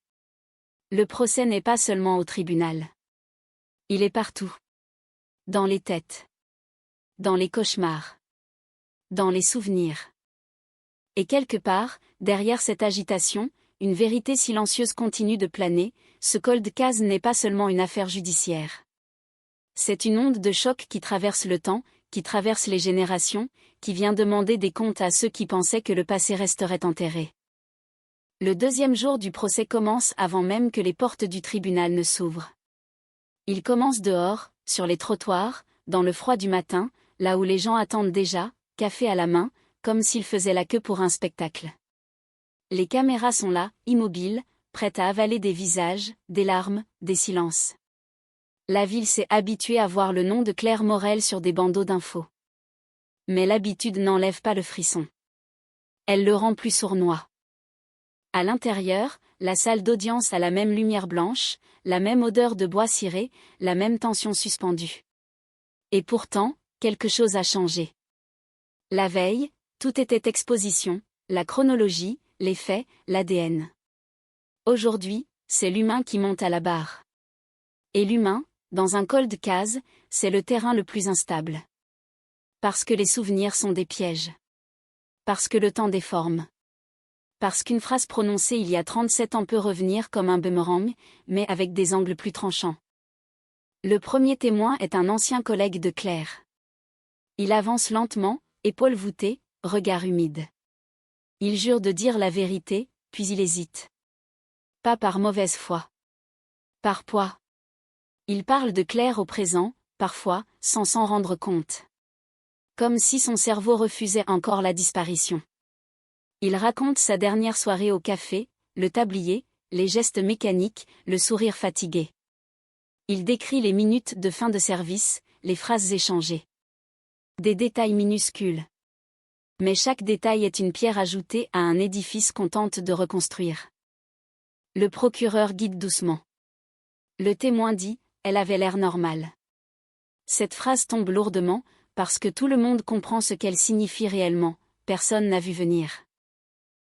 Le procès n'est pas seulement au tribunal. Il est partout. Dans les têtes. Dans les cauchemars. Dans les souvenirs. Et quelque part, derrière cette agitation, une vérité silencieuse continue de planer, ce cold case n'est pas seulement une affaire judiciaire. C'est une onde de choc qui traverse le temps, qui traverse les générations, qui vient demander des comptes à ceux qui pensaient que le passé resterait enterré. Le deuxième jour du procès commence avant même que les portes du tribunal ne s'ouvrent. Il commence dehors, sur les trottoirs, dans le froid du matin, là où les gens attendent déjà, café à la main, comme s'ils faisaient la queue pour un spectacle. Les caméras sont là, immobiles, prêtes à avaler des visages, des larmes, des silences. La ville s'est habituée à voir le nom de Claire Morel sur des bandeaux d'infos. Mais l'habitude n'enlève pas le frisson. Elle le rend plus sournois. À l'intérieur, la salle d'audience a la même lumière blanche, la même odeur de bois ciré, la même tension suspendue. Et pourtant, quelque chose a changé. La veille, tout était exposition, la chronologie, les faits, l'ADN. Aujourd'hui, c'est l'humain qui monte à la barre. Et l'humain, dans un cold case, c'est le terrain le plus instable. Parce que les souvenirs sont des pièges. Parce que le temps déforme. Parce qu'une phrase prononcée il y a 37 ans peut revenir comme un boomerang, mais avec des angles plus tranchants. Le premier témoin est un ancien collègue de Claire. Il avance lentement, épaules voûtées, regard humide. Il jure de dire la vérité, puis il hésite. Pas par mauvaise foi. Par poids. Il parle de Claire au présent, parfois, sans s'en rendre compte. Comme si son cerveau refusait encore la disparition. Il raconte sa dernière soirée au café, le tablier, les gestes mécaniques, le sourire fatigué. Il décrit les minutes de fin de service, les phrases échangées. Des détails minuscules. Mais chaque détail est une pierre ajoutée à un édifice qu'on tente de reconstruire. Le procureur guide doucement. Le témoin dit, elle avait l'air normale. Cette phrase tombe lourdement, parce que tout le monde comprend ce qu'elle signifie réellement, personne n'a vu venir.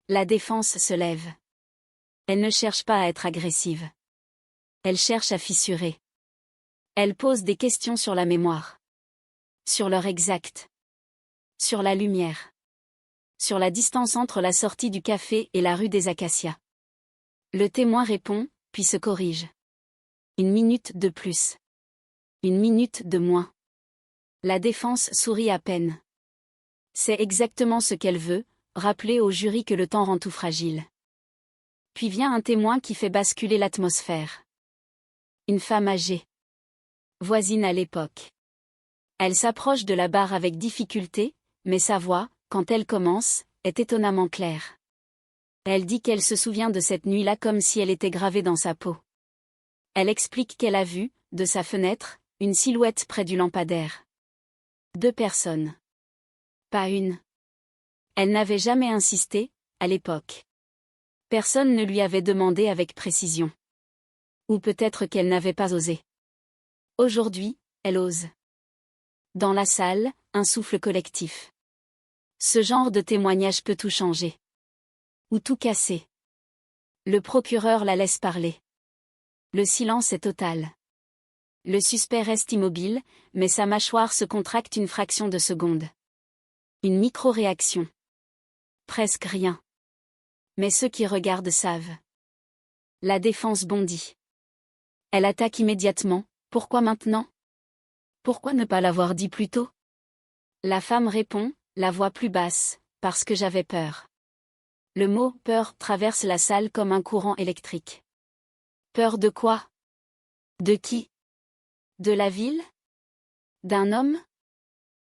La défense se lève. Elle ne cherche pas à être agressive. Elle cherche à fissurer. Elle pose des questions sur la mémoire. Sur l'heure exacte. Sur la lumière. Sur la distance entre la sortie du café et la rue des Acacias. Le témoin répond, puis se corrige. 1 minute de plus. 1 minute de moins. La défense sourit à peine. C'est exactement ce qu'elle veut, rappeler au jury que le temps rend tout fragile. Puis vient un témoin qui fait basculer l'atmosphère. Une femme âgée. Voisine à l'époque. Elle s'approche de la barre avec difficulté, mais sa voix, quand elle commence, est étonnamment claire. Elle dit qu'elle se souvient de cette nuit-là comme si elle était gravée dans sa peau. Elle explique qu'elle a vu, de sa fenêtre, une silhouette près du lampadaire. 2 personnes. Pas une. Elle n'avait jamais insisté, à l'époque. Personne ne lui avait demandé avec précision. Ou peut-être qu'elle n'avait pas osé. Aujourd'hui, elle ose. Dans la salle, un souffle collectif. Ce genre de témoignage peut tout changer. Ou tout casser. Le procureur la laisse parler. Le silence est total. Le suspect reste immobile, mais sa mâchoire se contracte une fraction de seconde. Une micro-réaction. Presque rien. Mais ceux qui regardent savent. La défense bondit. Elle attaque immédiatement. Pourquoi maintenant? Pourquoi ne pas l'avoir dit plus tôt? La femme répond, la voix plus basse, parce que j'avais peur. Le mot « peur » traverse la salle comme un courant électrique. Peur de quoi? De qui? De la ville? D'un homme?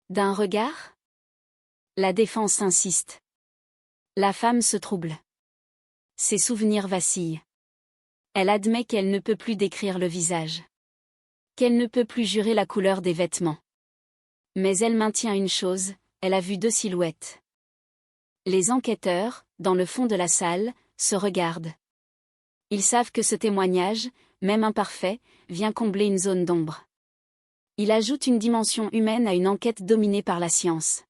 D'un regard? La défense insiste. La femme se trouble. Ses souvenirs vacillent. Elle admet qu'elle ne peut plus décrire le visage. Qu'elle ne peut plus jurer la couleur des vêtements. Mais elle maintient une chose, elle a vu 2 silhouettes. Les enquêteurs, dans le fond de la salle, se regardent. Ils savent que ce témoignage, même imparfait, vient combler une zone d'ombre. Il ajoute une dimension humaine à une enquête dominée par la science.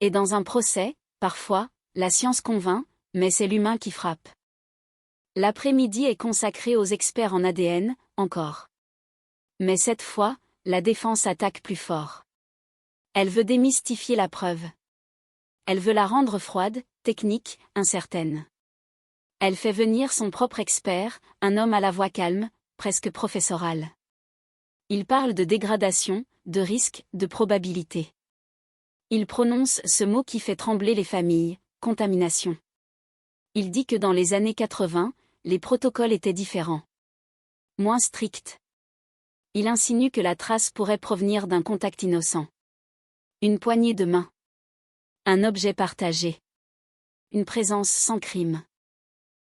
Et dans un procès, parfois, la science convainc, mais c'est l'humain qui frappe. L'après-midi est consacré aux experts en ADN, encore. Mais cette fois, la défense attaque plus fort. Elle veut démystifier la preuve. Elle veut la rendre froide, technique, incertaine. Elle fait venir son propre expert, un homme à la voix calme, presque professorale. Il parle de dégradation, de risque, de probabilité. Il prononce ce mot qui fait trembler les familles, contamination. Il dit que dans les années 80, les protocoles étaient différents. Moins stricts. Il insinue que la trace pourrait provenir d'un contact innocent. Une poignée de main. Un objet partagé. Une présence sans crime.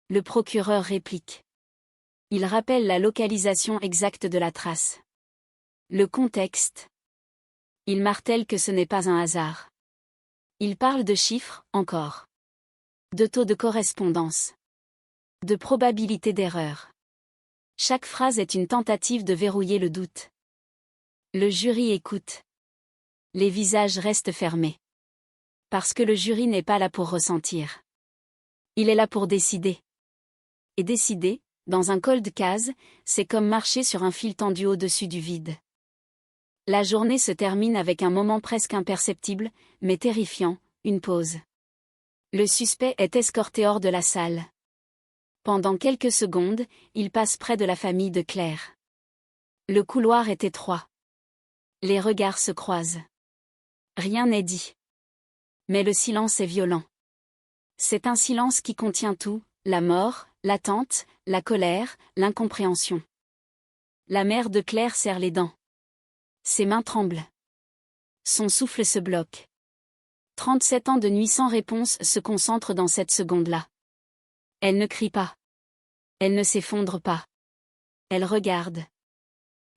Le procureur réplique. Il rappelle la localisation exacte de la trace. Le contexte. Il martèle que ce n'est pas un hasard. Il parle de chiffres, encore. De taux de correspondance. De probabilité d'erreur. Chaque phrase est une tentative de verrouiller le doute. Le jury écoute. Les visages restent fermés. Parce que le jury n'est pas là pour ressentir. Il est là pour décider. Et décider, dans un cold case, c'est comme marcher sur un fil tendu au-dessus du vide. La journée se termine avec un moment presque imperceptible, mais terrifiant, une pause. Le suspect est escorté hors de la salle. Pendant quelques secondes, il passe près de la famille de Claire. Le couloir est étroit. Les regards se croisent. Rien n'est dit. Mais le silence est violent. C'est un silence qui contient tout, la mort, l'attente, la colère, l'incompréhension. La mère de Claire serre les dents. Ses mains tremblent. Son souffle se bloque. 37 ans de nuit sans réponse se concentrent dans cette seconde-là. Elle ne crie pas. Elle ne s'effondre pas. Elle regarde.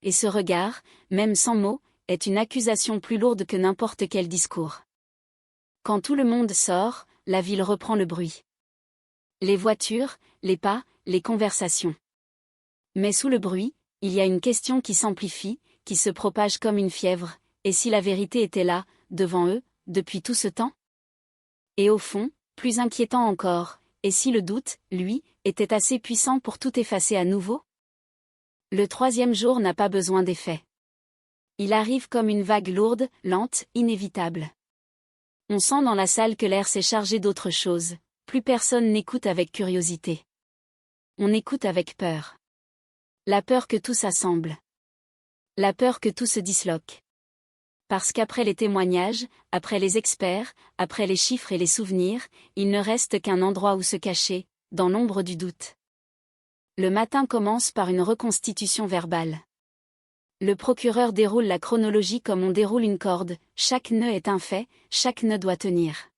Et ce regard, même sans mots, est une accusation plus lourde que n'importe quel discours. Quand tout le monde sort, la ville reprend le bruit. Les voitures, les pas, les conversations. Mais sous le bruit, il y a une question qui s'amplifie, qui se propage comme une fièvre, et si la vérité était là, devant eux, depuis tout ce temps? Et au fond, plus inquiétant encore, et si le doute, lui, était assez puissant pour tout effacer à nouveau? Le 3e jour n'a pas besoin d'effet. Il arrive comme une vague lourde, lente, inévitable. On sent dans la salle que l'air s'est chargé d'autre chose, plus personne n'écoute avec curiosité. On écoute avec peur. La peur que tout s'assemble. La peur que tout se disloque. Parce qu'après les témoignages, après les experts, après les chiffres et les souvenirs, il ne reste qu'un endroit où se cacher, dans l'ombre du doute. Le matin commence par une reconstitution verbale. Le procureur déroule la chronologie comme on déroule une corde, chaque nœud est un fait, chaque nœud doit tenir.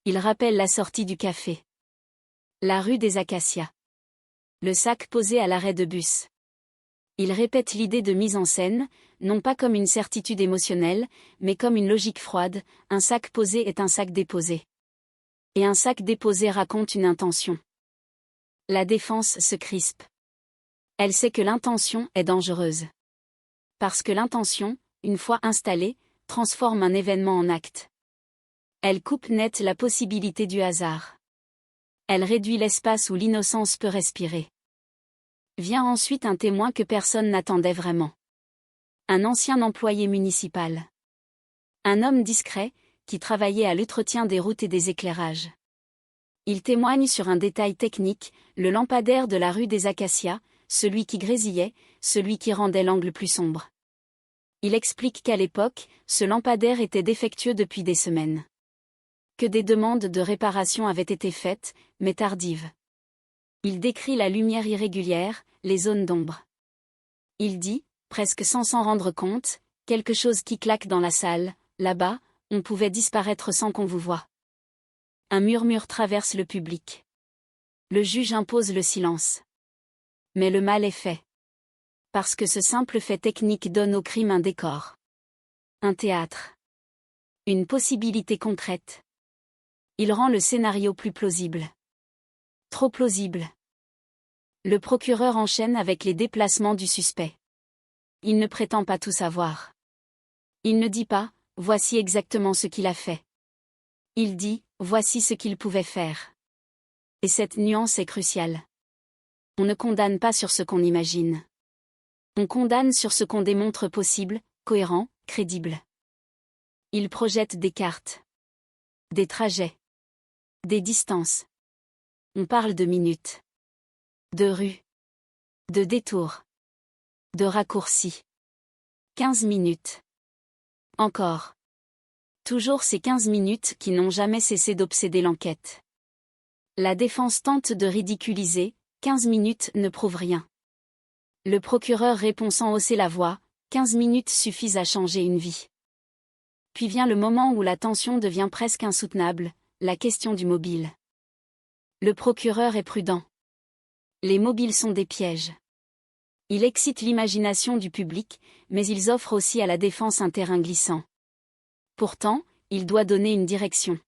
Il rappelle la sortie du café. La rue des Acacias. Le sac posé à l'arrêt de bus. Il répète l'idée de mise en scène, non pas comme une certitude émotionnelle, mais comme une logique froide, un sac posé est un sac déposé. Et un sac déposé raconte une intention. La défense se crispe. Elle sait que l'intention est dangereuse. Parce que l'intention, une fois installée, transforme un événement en acte. Elle coupe net la possibilité du hasard. Elle réduit l'espace où l'innocence peut respirer. Vient ensuite un témoin que personne n'attendait vraiment. Un ancien employé municipal. Un homme discret, qui travaillait à l'entretien des routes et des éclairages. Il témoigne sur un détail technique, le lampadaire de la rue des Acacias, celui qui grésillait, celui qui rendait l'angle plus sombre. Il explique qu'à l'époque, ce lampadaire était défectueux depuis des semaines. Que des demandes de réparation avaient été faites, mais tardives. Il décrit la lumière irrégulière, les zones d'ombre. Il dit, presque sans s'en rendre compte, quelque chose qui claque dans la salle, là-bas, on pouvait disparaître sans qu'on vous voie. Un murmure traverse le public. Le juge impose le silence. Mais le mal est fait. Parce que ce simple fait technique donne au crime un décor. Un théâtre. Une possibilité concrète. Il rend le scénario plus plausible. Trop plausible. Le procureur enchaîne avec les déplacements du suspect. Il ne prétend pas tout savoir. Il ne dit pas, voici exactement ce qu'il a fait. Il dit, voici ce qu'il pouvait faire. Et cette nuance est cruciale. On ne condamne pas sur ce qu'on imagine. On condamne sur ce qu'on démontre possible, cohérent, crédible. Il projette des cartes. Des trajets. Des distances. On parle de minutes. De rues. De détours. De raccourcis. 15 minutes. Encore. Toujours ces 15 minutes qui n'ont jamais cessé d'obséder l'enquête. La défense tente de ridiculiser, 15 minutes ne prouvent rien. Le procureur répond sans hausser la voix, 15 minutes suffisent à changer une vie. Puis vient le moment où la tension devient presque insoutenable, la question du mobile. Le procureur est prudent. Les mobiles sont des pièges. Ils excitent l'imagination du public, mais ils offrent aussi à la défense un terrain glissant. Pourtant, il doit donner une direction.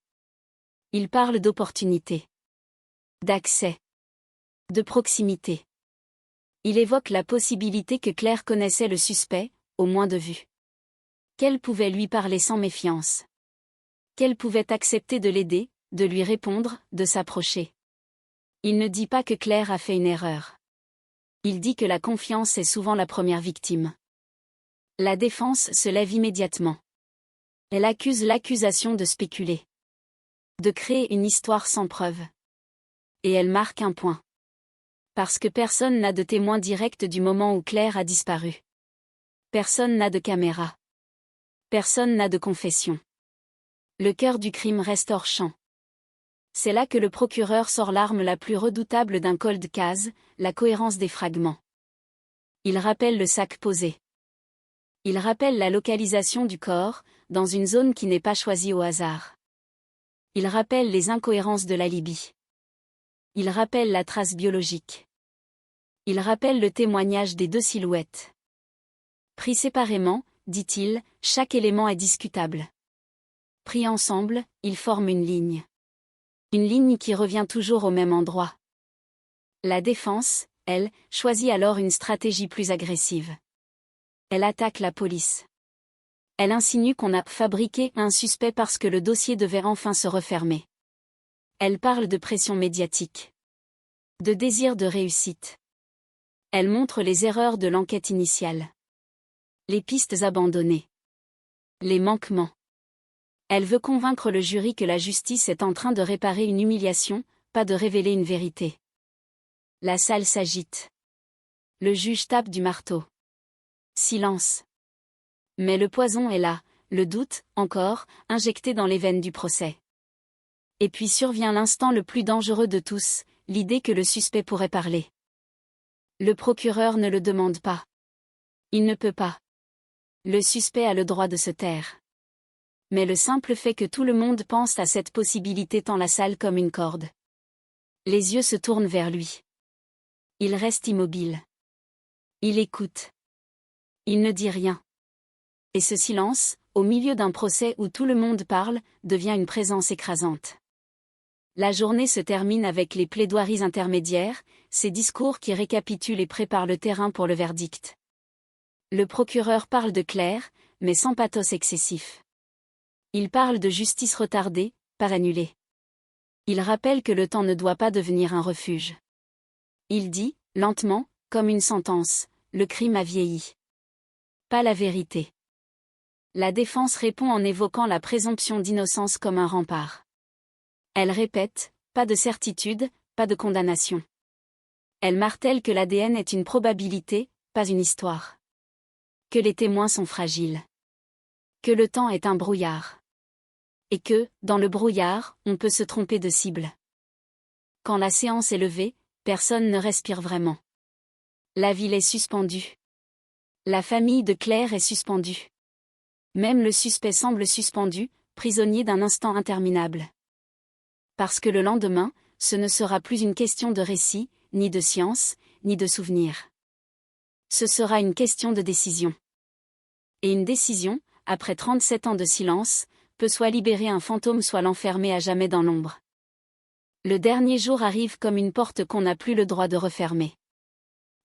Il parle d'opportunité. D'accès. De proximité. Il évoque la possibilité que Claire connaissait le suspect, au moins de vue. Qu'elle pouvait lui parler sans méfiance. Qu'elle pouvait accepter de l'aider, de lui répondre, de s'approcher. Il ne dit pas que Claire a fait une erreur. Il dit que la confiance est souvent la première victime. La défense se lève immédiatement. Elle accuse l'accusation de spéculer. De créer une histoire sans preuve. Et elle marque un point. Parce que personne n'a de témoin direct du moment où Claire a disparu. Personne n'a de caméra. Personne n'a de confession. Le cœur du crime reste hors champ. C'est là que le procureur sort l'arme la plus redoutable d'un cold case, la cohérence des fragments. Il rappelle le sac posé. Il rappelle la localisation du corps, dans une zone qui n'est pas choisie au hasard. Il rappelle les incohérences de l'alibi. Il rappelle la trace biologique. Il rappelle le témoignage des deux silhouettes. Pris séparément, dit-il, chaque élément est discutable. Pris ensemble, ils forment une ligne. Une ligne qui revient toujours au même endroit. La défense, elle, choisit alors une stratégie plus agressive. Elle attaque la police. Elle insinue qu'on a fabriqué un suspect parce que le dossier devait enfin se refermer. Elle parle de pression médiatique. De désir de réussite. Elle montre les erreurs de l'enquête initiale. Les pistes abandonnées. Les manquements. Elle veut convaincre le jury que la justice est en train de réparer une humiliation, pas de révéler une vérité. La salle s'agite. Le juge tape du marteau. Silence. Mais le poison est là, le doute, encore, injecté dans les veines du procès. Et puis survient l'instant le plus dangereux de tous, l'idée que le suspect pourrait parler. Le procureur ne le demande pas. Il ne peut pas. Le suspect a le droit de se taire. Mais le simple fait que tout le monde pense à cette possibilité tend la salle comme une corde. Les yeux se tournent vers lui. Il reste immobile. Il écoute. Il ne dit rien. Et ce silence, au milieu d'un procès où tout le monde parle, devient une présence écrasante. La journée se termine avec les plaidoiries intermédiaires, ces discours qui récapitulent et préparent le terrain pour le verdict. Le procureur parle de Claire, mais sans pathos excessif. Il parle de justice retardée, pas annulée. Il rappelle que le temps ne doit pas devenir un refuge. Il dit, lentement, comme une sentence, le crime a vieilli. Pas la vérité. La défense répond en évoquant la présomption d'innocence comme un rempart. Elle répète, pas de certitude, pas de condamnation. Elle martèle que l'ADN est une probabilité, pas une histoire. Que les témoins sont fragiles. Que le temps est un brouillard. Et que, dans le brouillard, on peut se tromper de cible. Quand la séance est levée, personne ne respire vraiment. La ville est suspendue. La famille de Claire est suspendue. Même le suspect semble suspendu, prisonnier d'un instant interminable. Parce que le lendemain, ce ne sera plus une question de récit, ni de science, ni de souvenir. Ce sera une question de décision. Et une décision, après 37 ans de silence, peut soit libérer un fantôme soit l'enfermer à jamais dans l'ombre. Le dernier jour arrive comme une porte qu'on n'a plus le droit de refermer.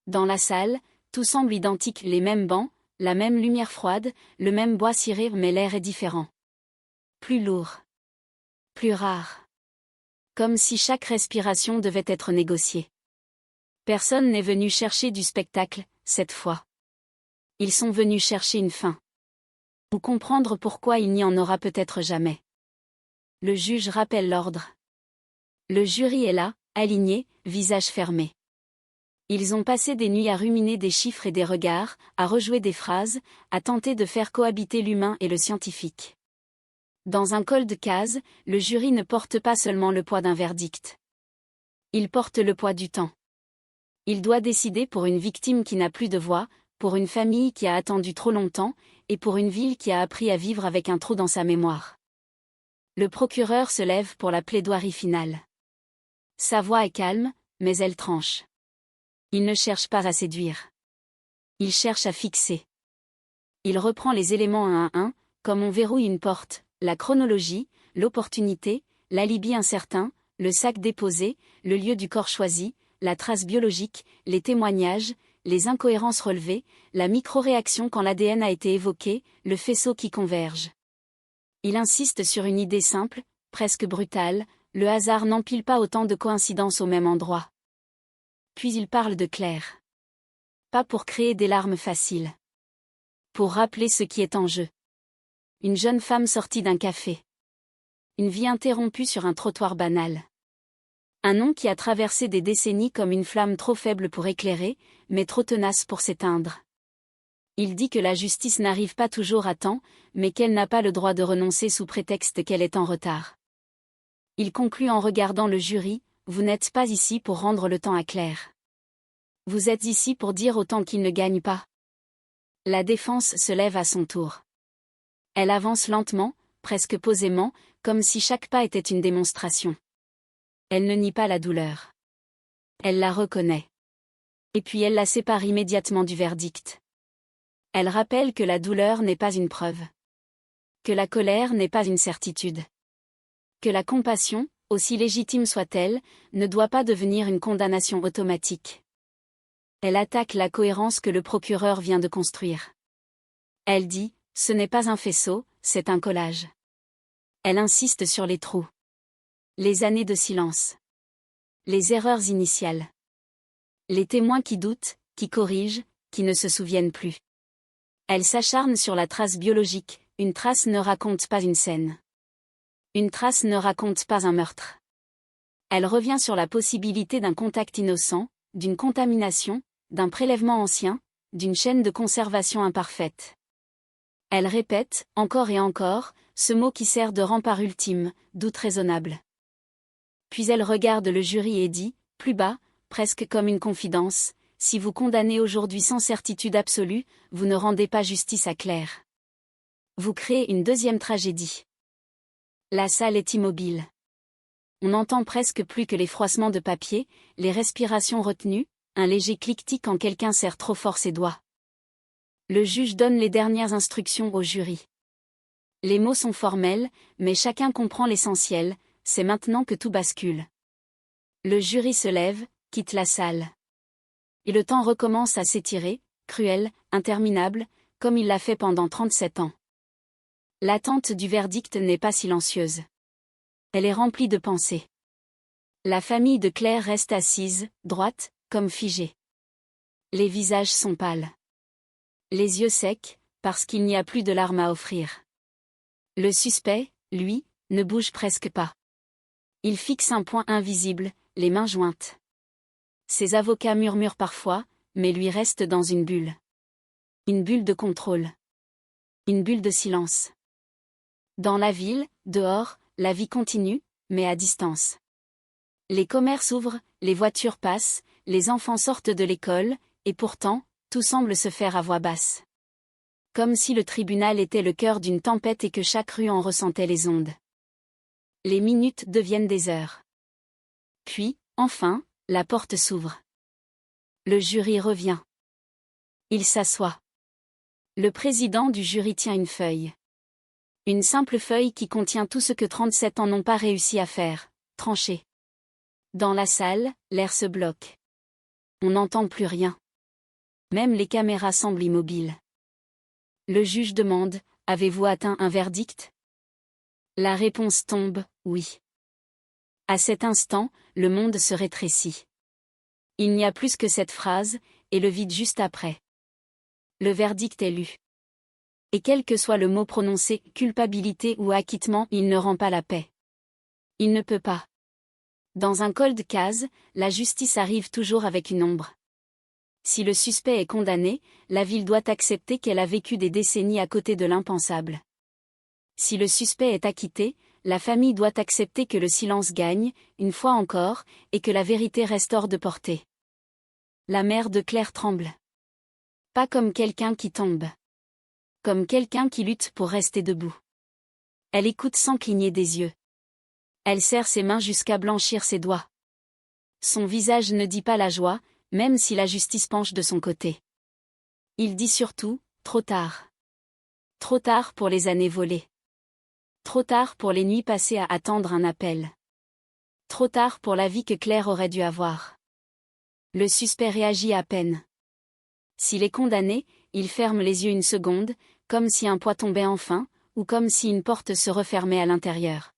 Dans la salle, tout semble identique, les mêmes bancs, la même lumière froide, le même bois ciré, mais l'air est différent. Plus lourd. Plus rare. Comme si chaque respiration devait être négociée. Personne n'est venu chercher du spectacle, cette fois. Ils sont venus chercher une fin. Ou comprendre pourquoi il n'y en aura peut-être jamais. Le juge rappelle l'ordre. Le jury est là, aligné, visage fermé. Ils ont passé des nuits à ruminer des chiffres et des regards, à rejouer des phrases, à tenter de faire cohabiter l'humain et le scientifique. Dans un cold case, le jury ne porte pas seulement le poids d'un verdict. Il porte le poids du temps. Il doit décider pour une victime qui n'a plus de voix, pour une famille qui a attendu trop longtemps, et pour une ville qui a appris à vivre avec un trou dans sa mémoire. Le procureur se lève pour la plaidoirie finale. Sa voix est calme, mais elle tranche. Il ne cherche pas à séduire. Il cherche à fixer. Il reprend les éléments un à un, comme on verrouille une porte, la chronologie, l'opportunité, l'alibi incertain, le sac déposé, le lieu du corps choisi, la trace biologique, les témoignages, les incohérences relevées, la micro-réaction quand l'ADN a été évoqué, le faisceau qui converge. Il insiste sur une idée simple, presque brutale, le hasard n'empile pas autant de coïncidences au même endroit. Puis il parle de Claire. Pas pour créer des larmes faciles. Pour rappeler ce qui est en jeu. Une jeune femme sortie d'un café. Une vie interrompue sur un trottoir banal. Un nom qui a traversé des décennies comme une flamme trop faible pour éclairer, mais trop tenace pour s'éteindre. Il dit que la justice n'arrive pas toujours à temps, mais qu'elle n'a pas le droit de renoncer sous prétexte qu'elle est en retard. Il conclut en regardant le jury, « Vous n'êtes pas ici pour rendre le temps à Claire. Vous êtes ici pour dire autant qu'il ne gagne pas. » La défense se lève à son tour. Elle avance lentement, presque posément, comme si chaque pas était une démonstration. Elle ne nie pas la douleur. Elle la reconnaît. Et puis elle la sépare immédiatement du verdict. Elle rappelle que la douleur n'est pas une preuve. Que la colère n'est pas une certitude. Que la compassion, aussi légitime soit-elle, ne doit pas devenir une condamnation automatique. Elle attaque la cohérence que le procureur vient de construire. Elle dit, ce n'est pas un faisceau, c'est un collage. Elle insiste sur les trous. Les années de silence. Les erreurs initiales. Les témoins qui doutent, qui corrigent, qui ne se souviennent plus. Elle s'acharne sur la trace biologique, une trace ne raconte pas une scène. Une trace ne raconte pas un meurtre. Elle revient sur la possibilité d'un contact innocent, d'une contamination, d'un prélèvement ancien, d'une chaîne de conservation imparfaite. Elle répète, encore et encore, ce mot qui sert de rempart ultime, doute raisonnable. Puis elle regarde le jury et dit, plus bas, presque comme une confidence, si vous condamnez aujourd'hui sans certitude absolue, vous ne rendez pas justice à Claire. Vous créez une deuxième tragédie. La salle est immobile. On n'entend presque plus que les froissements de papier, les respirations retenues, un léger cliquetis quand quelqu'un serre trop fort ses doigts. Le juge donne les dernières instructions au jury. Les mots sont formels, mais chacun comprend l'essentiel, c'est maintenant que tout bascule. Le jury se lève, quitte la salle. Et le temps recommence à s'étirer, cruel, interminable, comme il l'a fait pendant 37 ans. L'attente du verdict n'est pas silencieuse. Elle est remplie de pensées. La famille de Claire reste assise, droite, comme figée. Les visages sont pâles. Les yeux secs, parce qu'il n'y a plus de larmes à offrir. Le suspect, lui, ne bouge presque pas. Il fixe un point invisible, les mains jointes. Ses avocats murmurent parfois, mais lui reste dans une bulle. Une bulle de contrôle. Une bulle de silence. Dans la ville, dehors, la vie continue, mais à distance. Les commerces ouvrent, les voitures passent, les enfants sortent de l'école, et pourtant, tout semble se faire à voix basse. Comme si le tribunal était le cœur d'une tempête et que chaque rue en ressentait les ondes. Les minutes deviennent des heures. Puis, enfin, la porte s'ouvre. Le jury revient. Il s'assoit. Le président du jury tient une feuille. Une simple feuille qui contient tout ce que 37 ans n'ont pas réussi à faire, trancher. Dans la salle, l'air se bloque. On n'entend plus rien. Même les caméras semblent immobiles. Le juge demande, « Avez-vous atteint un verdict ?» La réponse tombe, « Oui ». À cet instant, le monde se rétrécit. Il n'y a plus que cette phrase, et le vide juste après. Le verdict est lu. Et quel que soit le mot prononcé, culpabilité ou acquittement, il ne rend pas la paix. Il ne peut pas. Dans un cold case, la justice arrive toujours avec une ombre. Si le suspect est condamné, la ville doit accepter qu'elle a vécu des décennies à côté de l'impensable. Si le suspect est acquitté, la famille doit accepter que le silence gagne, une fois encore, et que la vérité reste hors de portée. La mère de Claire tremble. Pas comme quelqu'un qui tombe. Comme quelqu'un qui lutte pour rester debout. Elle écoute sans cligner des yeux. Elle serre ses mains jusqu'à blanchir ses doigts. Son visage ne dit pas la joie, même si la justice penche de son côté. Il dit surtout, trop tard. Trop tard pour les années volées. Trop tard pour les nuits passées à attendre un appel. Trop tard pour la vie que Claire aurait dû avoir. Le suspect réagit à peine. S'il est condamné, il ferme les yeux une seconde, comme si un poids tombait enfin, ou comme si une porte se refermait à l'intérieur.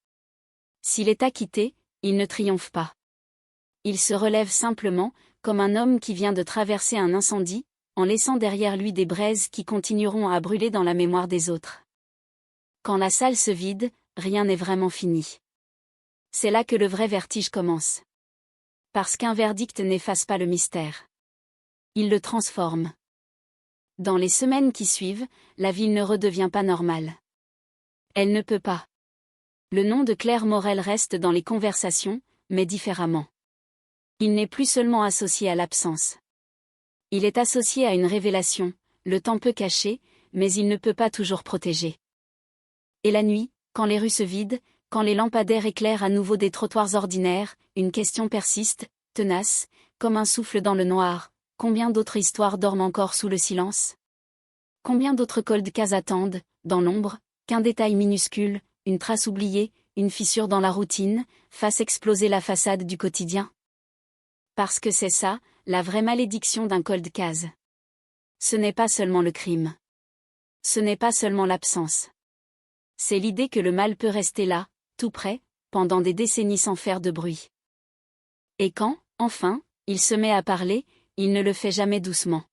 S'il est acquitté, il ne triomphe pas. Il se relève simplement, comme un homme qui vient de traverser un incendie, en laissant derrière lui des braises qui continueront à brûler dans la mémoire des autres. Quand la salle se vide, rien n'est vraiment fini. C'est là que le vrai vertige commence. Parce qu'un verdict n'efface pas le mystère. Il le transforme. Dans les semaines qui suivent, la ville ne redevient pas normale. Elle ne peut pas. Le nom de Claire Morel reste dans les conversations, mais différemment. Il n'est plus seulement associé à l'absence. Il est associé à une révélation, le temps peut cacher, mais il ne peut pas toujours protéger. Et la nuit, quand les rues se vident, quand les lampadaires éclairent à nouveau des trottoirs ordinaires, une question persiste, tenace, comme un souffle dans le noir. Combien d'autres histoires dorment encore sous le silence? Combien d'autres cold cases attendent, dans l'ombre, qu'un détail minuscule, une trace oubliée, une fissure dans la routine, fasse exploser la façade du quotidien? Parce que c'est ça, la vraie malédiction d'un cold case. Ce n'est pas seulement le crime. Ce n'est pas seulement l'absence. C'est l'idée que le mal peut rester là, tout près, pendant des décennies sans faire de bruit. Et quand, enfin, il se met à parler, il ne le fait jamais doucement.